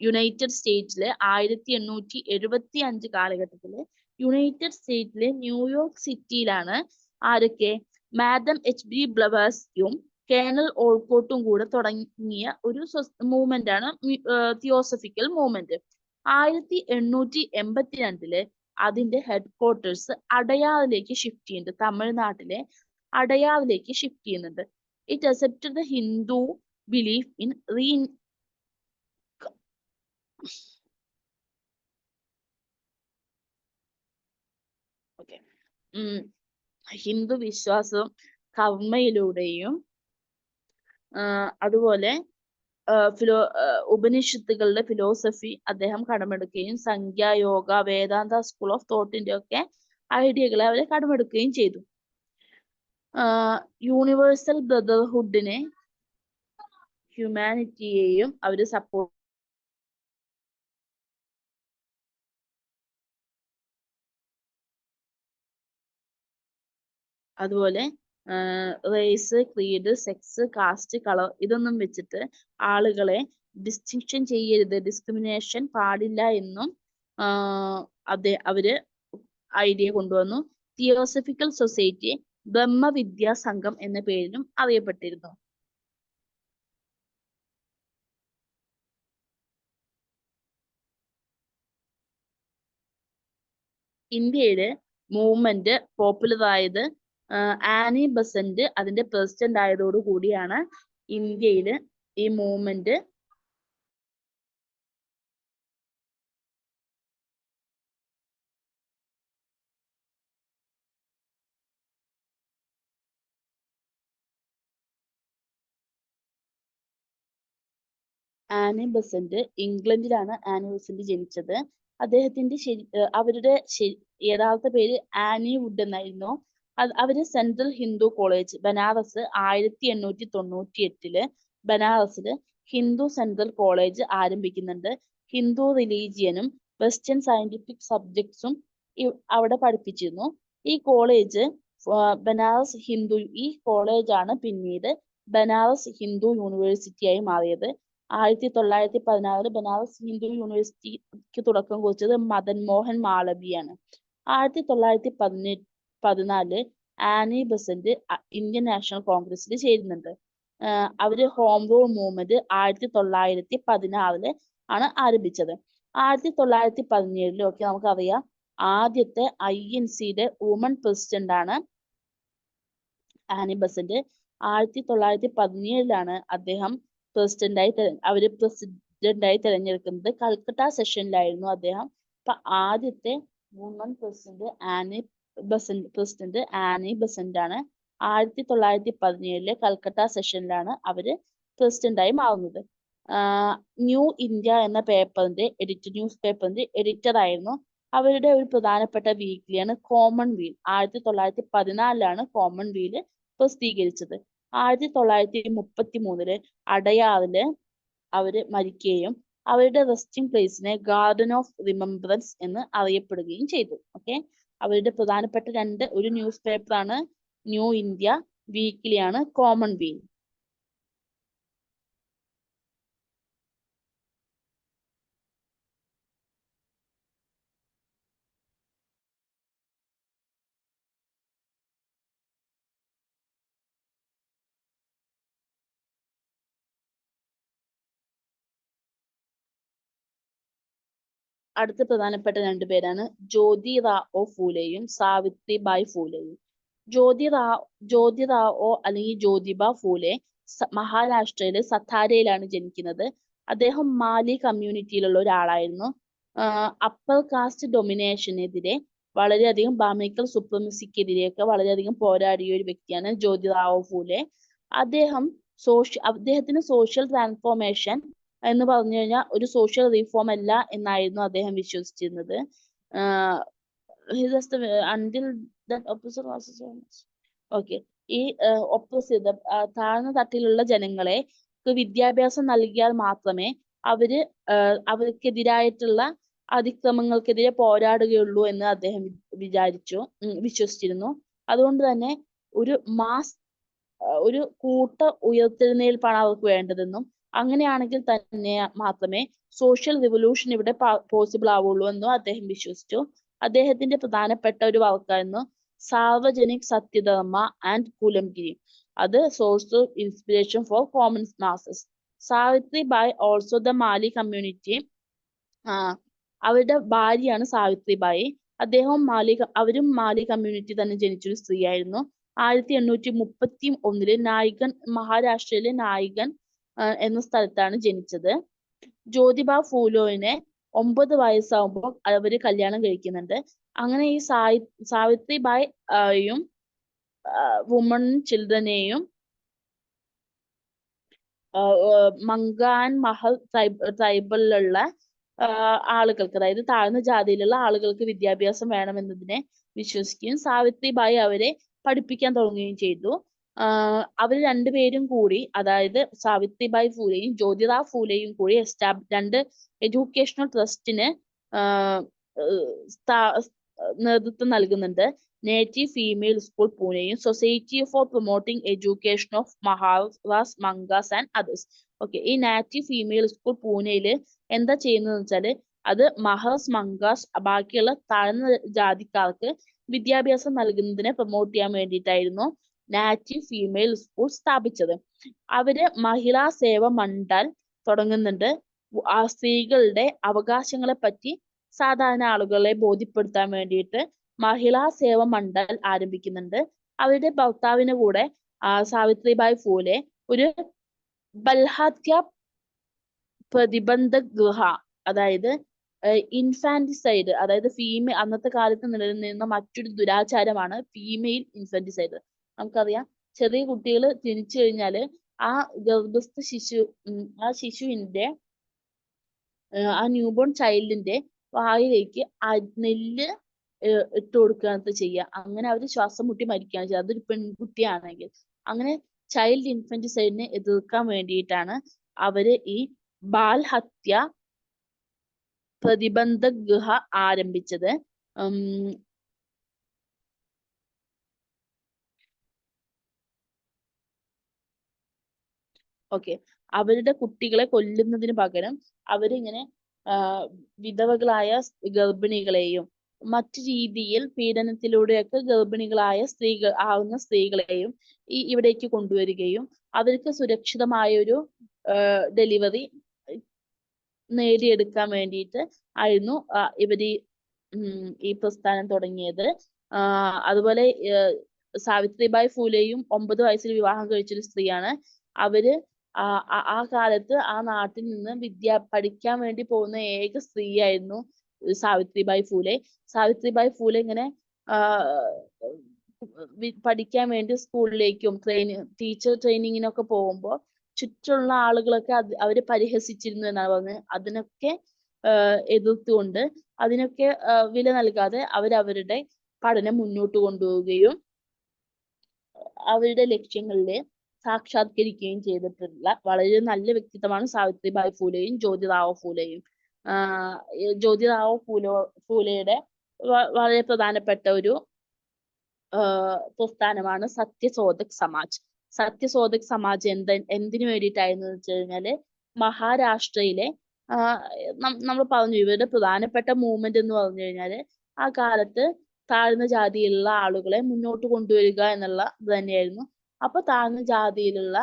യുണൈറ്റഡ് സ്റ്റേറ്റ്സിലെ 1875 കാലഘട്ടത്തില് യുണൈറ്റഡ് സ്റ്റേറ്റിലെ ന്യൂയോർക്ക് സിറ്റിയിലാണ് ആരൊക്കെ മാഡം H.B. ബ്ലവാറ്റ്സ്കിയും കേണൽ ഓൾക്കോട്ടും കൂടെ തുടങ്ങിയ ഒരു മൂവ്മെന്റ് ആണ് തിയോസഫിക്കൽ മൂവ്മെന്റ്. 1882 അതിന്റെ ഹെഡ് ക്വാർട്ടേഴ്സ് അടയാറിലേക്ക് ഷിഫ്റ്റ് ചെയ്യുന്നുണ്ട്. തമിഴ്നാട്ടിലെ അടയാറിലേക്ക് ഷിഫ്റ്റ് ചെയ്യുന്നുണ്ട്. It accepted the Hindu belief in Hindu വിശ്വാസവും കർമ്മയിലൂടെയും അതുപോലെ ഉപനിഷത്തുകളുടെ ഫിലോസഫി അദ്ദേഹം കടമെടുക്കുകയും സംഖ്യ, യോഗ, വേദാന്ത സ്കൂൾ ഓഫ് തോട്ടിന്റെ ഒക്കെ ഐഡിയകളെ അവരെ കടമെടുക്കുകയും ചെയ്തു. യൂണിവേഴ്സൽ ബ്രദർഹുഡിനെ ഹ്യൂമാനിറ്റിയെയും അവര് സപ്പോർട്ട് അതുപോലെ race, creed, sex, caste, colour ഇതൊന്നും വെച്ചിട്ട് ആളുകളെ ഡിസ്റ്റിങ്ഷൻ ചെയ്യരുത്, ഡിസ്ക്രിമിനേഷൻ പാടില്ല എന്നും അവര് ഐഡിയ കൊണ്ടുവന്നു. തിയോസഫിക്കൽ സൊസൈറ്റി ബ്രഹ്മവിദ്യാ സംഘം എന്ന പേരിലും അറിയപ്പെട്ടിരുന്നു. ഇന്ത്യയിലെ മൂവ്മെന്റ് പോപ്പുലർ ആയത് ആനി ബസന്റ് അതിന്റെ പ്രസിഡന്റ് ആയതോടു കൂടിയാണ് ഇന്ത്യയിൽ ഈ മൂവ്മെന്റ് ആനി ബസന്റ് ഇംഗ്ലണ്ടിലാണ് ആനി ബസന്റ് ജനിച്ചത്. അദ്ദേഹത്തിന്റെ അവരുടെ യഥാർത്ഥ പേര് ആനി വുഡ് എന്നായിരുന്നു. അവര് സെൻട്രൽ ഹിന്ദു കോളേജ് ബനാറസ് 1898 ബനാറസില് ഹിന്ദു സെൻട്രൽ കോളേജ് ആരംഭിക്കുന്നുണ്ട്. ഹിന്ദു റിലീജിയനും വെസ്റ്റേൺ സയന്റിഫിക് സബ്ജക്ട്സും അവിടെ പഠിപ്പിച്ചിരുന്നു. ഈ കോളേജ് ബനാറസ് ഹിന്ദു ഈ കോളേജാണ് പിന്നീട് ബനാറസ് ഹിന്ദു യൂണിവേഴ്സിറ്റിയായി മാറിയത്. 1916 ബനാറസ് ഹിന്ദു യൂണിവേഴ്സിറ്റിക്ക് തുടക്കം കുറിച്ചത് മദൻ മോഹൻ മാളവിയാണ്. 1914 ആനി ബസന്റ് ഇന്ത്യൻ നാഷണൽ കോൺഗ്രസിൽ ചേരുന്നുണ്ട്. അവര് ഹോം റൂൾ മൂവ്മെന്റ് 1916 ആണ് ആരംഭിച്ചത്. 1917 ഒക്കെ നമുക്കറിയാം ആദ്യത്തെ INCയുടെ വുമൺ പ്രസിഡന്റ് ആണ് ആനി ബസന്റ്. 1917 അദ്ദേഹം പ്രസിഡന്റായി തിരഞ്ഞെടുക്കുന്നത്. കൽക്കട്ട സെഷനിലായിരുന്നു അദ്ദേഹം. അപ്പൊ ആദ്യത്തെ വുമൺ പ്രസിഡന്റ് ആനി ബസന്റ് ആണ്. 1917 കൽക്കട്ട സെഷനിലാണ് അവര് പ്രസിഡന്റായി മാറുന്നത്. ന്യൂ ഇന്ത്യ എന്ന ന്യൂസ് പേപ്പറിന്റെ എഡിറ്റർ ആയിരുന്നു. അവരുടെ ഒരു പ്രധാനപ്പെട്ട വീക്ക്ലിയാണ് കോമൺവീൽ. 1914 കോമൺവീൽ പ്രസിദ്ധീകരിച്ചത്. 1933 അടയാറില് അവര് മരിക്കുകയും അവരുടെ റെസ്റ്റിംഗ് പ്ലേസിനെ ഗാർഡൻ ഓഫ് റിമംബ്രൻസ് എന്ന് അറിയപ്പെടുകയും ചെയ്തു. ഓക്കെ, അവരുടെ പ്രധാനപ്പെട്ട ഒരു ന്യൂസ് പേപ്പറാണ് ന്യൂ ഇന്ത്യ, വീക്ക്ലിയാണ് കോമൺവീൽ. അടുത്ത പ്രധാനപ്പെട്ട രണ്ടുപേരാണ് ജ്യോതിറാവോ ഫൂലെയും സാവിത്രിബായ് ഫൂലെയും. ജ്യോതിറാവോ അല്ലെങ്കിൽ ജ്യോതിബ ഫൂലെ മഹാരാഷ്ട്രയിലെ സത്താരയിലാണ് ജനിക്കുന്നത്. അദ്ദേഹം മാലി കമ്മ്യൂണിറ്റിയിലുള്ള ഒരാളായിരുന്നു. അപ്പർ കാസ്റ്റ് ഡൊമിനേഷനെതിരെ വളരെയധികം ബാമിക്കൽ സുപ്രമസിക്കെതിരെയൊക്കെ വളരെയധികം പോരാടിയ ഒരു വ്യക്തിയാണ് ജ്യോതിറാവോ ഫൂലെ. അദ്ദേഹത്തിന് സോഷ്യൽ ട്രാൻസ്ഫോർമേഷൻ എന്ന് പറഞ്ഞു കഴിഞ്ഞാൽ ഒരു സോഷ്യൽ റീഫോം അല്ല എന്നായിരുന്നു അദ്ദേഹം വിശ്വസിച്ചിരുന്നത്. ഓക്കെ, ഈ ഒപ്പോസിറ്റ് താഴ്ന്ന തട്ടിലുള്ള ജനങ്ങളെ വിദ്യാഭ്യാസം നൽകിയാൽ മാത്രമേ അവർക്കെതിരായിട്ടുള്ള അതിക്രമങ്ങൾക്കെതിരെ പോരാടുകയുള്ളൂ എന്ന് അദ്ദേഹം വിശ്വസിച്ചിരുന്നു. അതുകൊണ്ട് തന്നെ ഒരു കൂട്ട ഉയർത്തെഴുന്നേൽപ്പാണ് അവർക്ക് വേണ്ടതെന്നും അങ്ങനെയാണെങ്കിൽ തന്നെ മാത്രമേ സോഷ്യൽ റിവല്യൂഷൻ ഇവിടെ പോസിബിൾ ആവുള്ളൂ എന്നും അദ്ദേഹം വിശ്വസിച്ചു. അദ്ദേഹത്തിന്റെ പ്രധാനപ്പെട്ട ഒരു വർക്കായിരുന്നു സാർവജനിക് സത്യധർമ്മ ആൻഡ് കുലംഗിരി. അത് source of inspiration four common masses. Savitribai also the Mali community. അവരുടെ ഭാര്യയാണ് സാവിത്രിബായി. അവരും മാലി കമ്മ്യൂണിറ്റി തന്നെ ജനിച്ചൊരു സ്ത്രീയായിരുന്നു. 1831 നായികൻ, മഹാരാഷ്ട്രയിലെ നായികൻ എന്ന സ്ഥലത്താണ് ജനിച്ചത്. ജ്യോതിബ ഫൂലോനെ 9 വയസ്സാകുമ്പോൾ അവര് കല്യാണം കഴിക്കുന്നുണ്ട്. അങ്ങനെ ഈ സാവിത്രിബായ് വുമൺ ചിൽഡ്രനെയും മങ്കാൻ മഹൽ ട്രൈബിലുള്ള ആളുകൾക്ക്, അതായത് താഴ്ന്ന ജാതിയിലുള്ള ആളുകൾക്ക് വിദ്യാഭ്യാസം വേണമെന്നതിനെ വിശ്വസിക്കുകയും സാവിത്രിബായി അവരെ പഠിപ്പിക്കാൻ തുടങ്ങുകയും ചെയ്തു. അവർ രണ്ടുപേരും കൂടി, അതായത് സാവിത്രിബായ് ഫൂലെയും ജ്യോതിറാവ് ഫൂലെയും കൂടി രണ്ട് എഡ്യൂക്കേഷണൽ ട്രസ്റ്റിന് നേതൃത്വം നൽകുന്നുണ്ട്. നേറ്റീവ് ഫീമെയിൽ സ്കൂൾ പൂനെയും society for promoting education of Mahars Mangs and others. Okay, ഈ നാറ്റീവ് ഫീമെയിൽ സ്കൂൾ പൂനെയിൽ എന്താ ചെയ്യുന്നതെന്ന് വെച്ചാൽ അത് മഹാസ് മങ്കാസ് ബാക്കിയുള്ള താഴ്ന്ന ജാതിക്കാർക്ക് വിദ്യാഭ്യാസം നൽകുന്നതിനെ പ്രൊമോട്ട് ചെയ്യാൻ വേണ്ടിയിട്ടായിരുന്നു നാറ്റീവ് ഫീമെയിൽ സ്കൂൾ സ്ഥാപിച്ചത്. അവര് മഹിളാ സേവ മണ്ഡൽ തുടങ്ങുന്നുണ്ട്. ആ സ്ത്രീകളുടെ അവകാശങ്ങളെ പറ്റി സാധാരണ ആളുകളെ ബോധ്യപ്പെടുത്താൻ വേണ്ടിയിട്ട് മഹിളാ സേവ മണ്ഡൽ ആരംഭിക്കുന്നുണ്ട്. അവരുടെ ഭർത്താവിന് കൂടെ സാവിത്രിബായ് ഫൂലെ ഒരു ബൽഹത്യ പ്രതിബന്ധ ഗൃഹ, അതായത് ഇൻഫാന്റിസൈഡ്, അതായത് അന്നത്തെ കാലത്ത് നിലനിന്നിരുന്ന മറ്റൊരു ദുരാചാരമാണ് ഫീമെയിൽ ഇൻഫാന്റിസൈഡ്. നമുക്കറിയാം, ചെറിയ കുട്ടികൾ ജനിച്ചു കഴിഞ്ഞാല് ആ ഗർഭസ്ഥ ശിശുവിന്റെ ആ ന്യൂബോൺ ചൈൽഡിന്റെ വായിലേക്ക് നെല്ല് ഇട്ട് കൊടുക്കുകയാണ് ചെയ്യുക. അങ്ങനെ അവര് ശ്വാസം മുട്ടി മരിക്കുകയാണ് ചെയ്യുക, അതൊരു പെൺകുട്ടിയാണെങ്കിൽ. അങ്ങനെ ചൈൽഡ് ഇൻഫന്റിസൈഡിനെ എതിർക്കാൻ വേണ്ടിയിട്ടാണ് അവര് ഈ ബാൽഹത്യ പ്രതിബന്ധ ഗൃഹ ആരംഭിച്ചത്. ഓക്കെ, അവരുടെ കുട്ടികളെ കൊല്ലുന്നതിന് പകരം അവരിങ്ങനെ വിധവകളായ ഗർഭിണികളെയും മറ്റു രീതിയിൽ പീഡനത്തിലൂടെയൊക്കെ ഗർഭിണികളായ സ്ത്രീകളെയും ഇവിടേക്ക് കൊണ്ടുവരികയും അവർക്ക് സുരക്ഷിതമായ ഒരു ഡെലിവറി നേടിയെടുക്കാൻ വേണ്ടിയിട്ട് ആയിരുന്നു ഇവര് ഈ പ്രസ്ഥാനം തുടങ്ങിയത്. അതുപോലെ സാവിത്രിബായ് ഫൂലെയും 9 വയസ്സിൽ വിവാഹം കഴിച്ചൊരു സ്ത്രീയാണ്. അവര് ആ കാലത്ത് ആ നാട്ടിൽ നിന്ന് പഠിക്കാൻ വേണ്ടി പോകുന്ന ഏക സ്ത്രീയായിരുന്നു സാവിത്രിബായ് ഫൂലെ. സാവിത്രിബായ് ഫൂലെ ഇങ്ങനെ പഠിക്കാൻ വേണ്ടി സ്കൂളിലേക്കും ടീച്ചർ ട്രെയിനിങ്ങിനൊക്കെ പോകുമ്പോൾ ചുറ്റുമുള്ള ആളുകളൊക്കെ അവര് പരിഹസിച്ചിരുന്നു എന്നാണ് പറഞ്ഞത്. അതിനൊക്കെ എതിർത്തുകൊണ്ട്, അതിനൊക്കെ വില നൽകാതെ അവരവരുടെ പഠനം മുന്നോട്ട് കൊണ്ടുപോവുകയും അവരുടെ ലക്ഷ്യങ്ങളിലെ സാക്ഷാത്കരിക്കുകയും ചെയ്തിട്ടുള്ള വളരെ നല്ല വ്യക്തിത്വമാണ് സാവിത്രിബായ് ഫൂലെയും ജ്യോതിറാവോ ഫൂലെയും. ജ്യോതിറാവോ ഫൂലെയുടെ വളരെ പ്രധാനപ്പെട്ട ഒരു പ്രസ്ഥാനമാണ് സത്യശോധക് സമാജ്. സത്യശോധക് സമാജ് എന്തിനു വേണ്ടിയിട്ടായിരുന്നു വെച്ച് കഴിഞ്ഞാല് മഹാരാഷ്ട്രയിലെ നമ്മൾ പറഞ്ഞു ഇവരുടെ പ്രധാനപ്പെട്ട മൂവ്മെന്റ് എന്ന് പറഞ്ഞു കഴിഞ്ഞാല് ആ കാലത്ത് താഴ്ന്ന ജാതിയിലുള്ള ആളുകളെ മുന്നോട്ട് കൊണ്ടുവരിക എന്നുള്ള ഇത് തന്നെയായിരുന്നു. അപ്പൊ താഴ്ന്ന ജാതിയിലുള്ള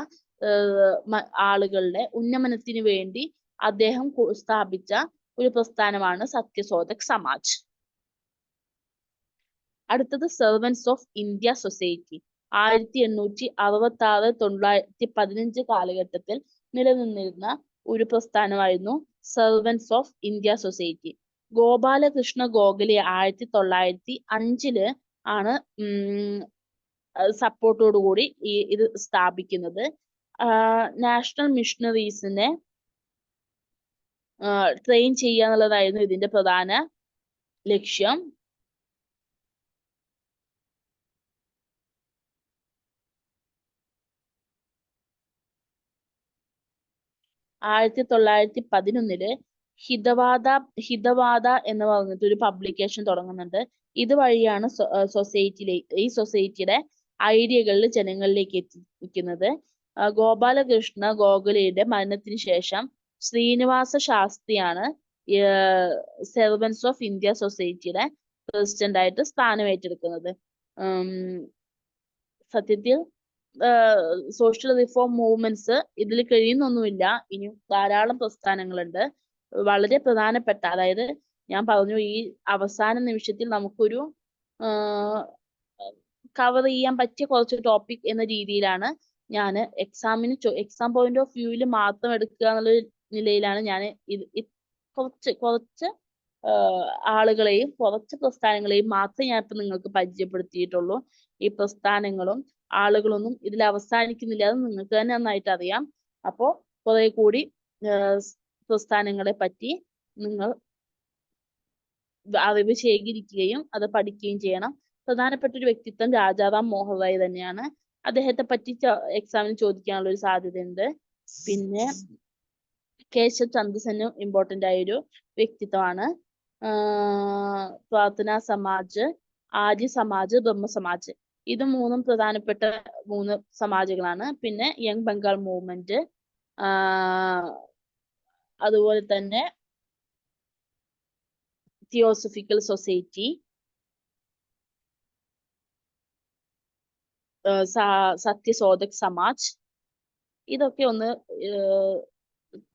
ആളുകളുടെ ഉന്നമനത്തിന് വേണ്ടി അദ്ദേഹം സ്ഥാപിച്ച ഒരു പ്രസ്ഥാനമാണ് സത്യശോധക് സമാജ്. അടുത്തത് സെർവൻസ് ഓഫ് ഇന്ത്യ സൊസൈറ്റി. 1866-1915 കാലഘട്ടത്തിൽ നിലനിന്നിരുന്ന ഒരു പ്രസ്ഥാനമായിരുന്നു servants of India society. Gopalakrishna Gokhale 1905 ആണ് സപ്പോർട്ടോടുകൂടി ഇത് സ്ഥാപിക്കുന്നത്. നാഷണൽ മിഷണറീസിനെ ട്രെയിൻ ചെയ്യുക എന്നുള്ളതായിരുന്നു ഇതിന്റെ പ്രധാന ലക്ഷ്യം. ആയിരത്തി 1911 ഹിതവാദ എന്ന് പറഞ്ഞിട്ട് ഒരു പബ്ലിക്കേഷൻ തുടങ്ങുന്നുണ്ട്. ഇതുവഴിയാണ് ഈ സൊസൈറ്റിയുടെ ഐഡിയകളിൽ ജനങ്ങളിലേക്ക് എത്തിക്കുന്നത്. ഗോപാലകൃഷ്ണ ഗോഖലെയുടെ മരണത്തിന് ശേഷം ശ്രീനിവാസ ശാസ്ത്രിയാണ് സെർവൻസ് ഓഫ് ഇന്ത്യ സൊസൈറ്റിയുടെ പ്രസിഡന്റ് ആയിട്ട് സ്ഥാനം ഏറ്റെടുക്കുന്നത്. സത്യത്തിൽ സോഷ്യൽ റിഫോം മൂവ്മെന്റ്സ് ഇതിൽ കഴിയുന്നൊന്നുമില്ല. ഇനിയും ധാരാളം പ്രസ്ഥാനങ്ങളുണ്ട്. വളരെ പ്രധാനപ്പെട്ട, അതായത് ഞാൻ പറഞ്ഞു ഈ അവസാന നിമിഷത്തിൽ നമുക്കൊരു കവർ ചെയ്യാൻ പറ്റിയ കുറച്ച് ടോപ്പിക് എന്ന രീതിയിലാണ് ഞാൻ എക്സാം പോയിന്റ് ഓഫ് വ്യൂവിൽ മാത്രം എടുക്കുക എന്നുള്ള നിലയിലാണ് ഞാൻ കുറച്ച് ആളുകളെയും കുറച്ച് പ്രസ്ഥാനങ്ങളെയും മാത്രമേ ഞാൻ ഇപ്പൊ നിങ്ങൾക്ക് പരിചയപ്പെടുത്തിയിട്ടുള്ളൂ. ഈ പ്രസ്ഥാനങ്ങളും ആളുകളൊന്നും ഇതിൽ അവസാനിക്കുന്നില്ല, അത് നിങ്ങൾക്ക് തന്നെ നന്നായിട്ട് അറിയാം. അപ്പോൾ കുറെ കൂടി പ്രസ്ഥാനങ്ങളെ പറ്റി നിങ്ങൾ അറിവ് ശേഖരിക്കുകയും അത് പഠിക്കുകയും ചെയ്യണം. പ്രധാനപ്പെട്ട ഒരു വ്യക്തിത്വം രാജാറാം മോഹൻ റായ് തന്നെയാണ്. അദ്ദേഹത്തെ പറ്റി എക്സാമിന് ചോദിക്കാനുള്ള ഒരു സാധ്യതയുണ്ട്. പിന്നെ കേശവ് ചന്ദ്ര സെന്നും ഇമ്പോർട്ടന്റ് ആയൊരു വ്യക്തിത്വമാണ്. പ്രാർത്ഥനാ സമാജ്, ആര്യ സമാജ്, ബ്രഹ്മ സമാജ്, ഇത് മൂന്നും പ്രധാനപ്പെട്ട 3 സമാജുകളാണ്. പിന്നെ യങ് ബംഗാൾ മൂവ്മെന്റ്, അതുപോലെ തന്നെ തിയോസഫിക്കൽ സൊസൈറ്റി, സത്യശോധക് സമാജ്, ഇതൊക്കെ ഒന്ന്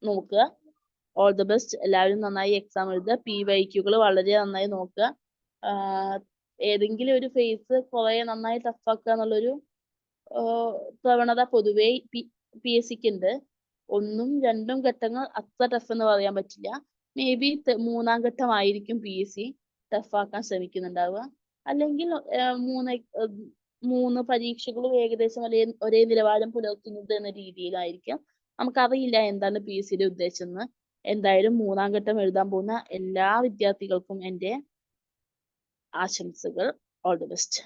നോക്കുക. All the best. എല്ലാവരും നന്നായി എക്സാം എഴുതുക. PYQകൾ വളരെ നന്നായി നോക്കുക. ഏതെങ്കിലും ഒരു ഫേസ് കുറെ നന്നായി ടഫാക്കുക എന്നുള്ളൊരു പ്രവണത പൊതുവേ PSCക്ക് ഉണ്ട്. 1ഉം 2ഉം ഘട്ടങ്ങൾ അത്ര ടഫ് എന്ന് പറയാൻ പറ്റില്ല. മേ ബി 3ആം ഘട്ടമായിരിക്കും PSC ടഫാക്കാൻ ശ്രമിക്കുന്നുണ്ടാവുക. അല്ലെങ്കിൽ 3 പരീക്ഷകളും ഏകദേശം ഒരേ നിലവാരം പുലർത്തുന്നത് എന്ന രീതിയിലായിരിക്കും. നമുക്കറിയില്ല എന്താണ് PSCയുടെ ഉദ്ദേശം എന്ന്. എന്തായാലും 3ആം ഘട്ടം എഴുതാൻ പോകുന്ന എല്ലാ വിദ്യാർത്ഥികൾക്കും എൻ്റെ ആശംസകൾ. All the best.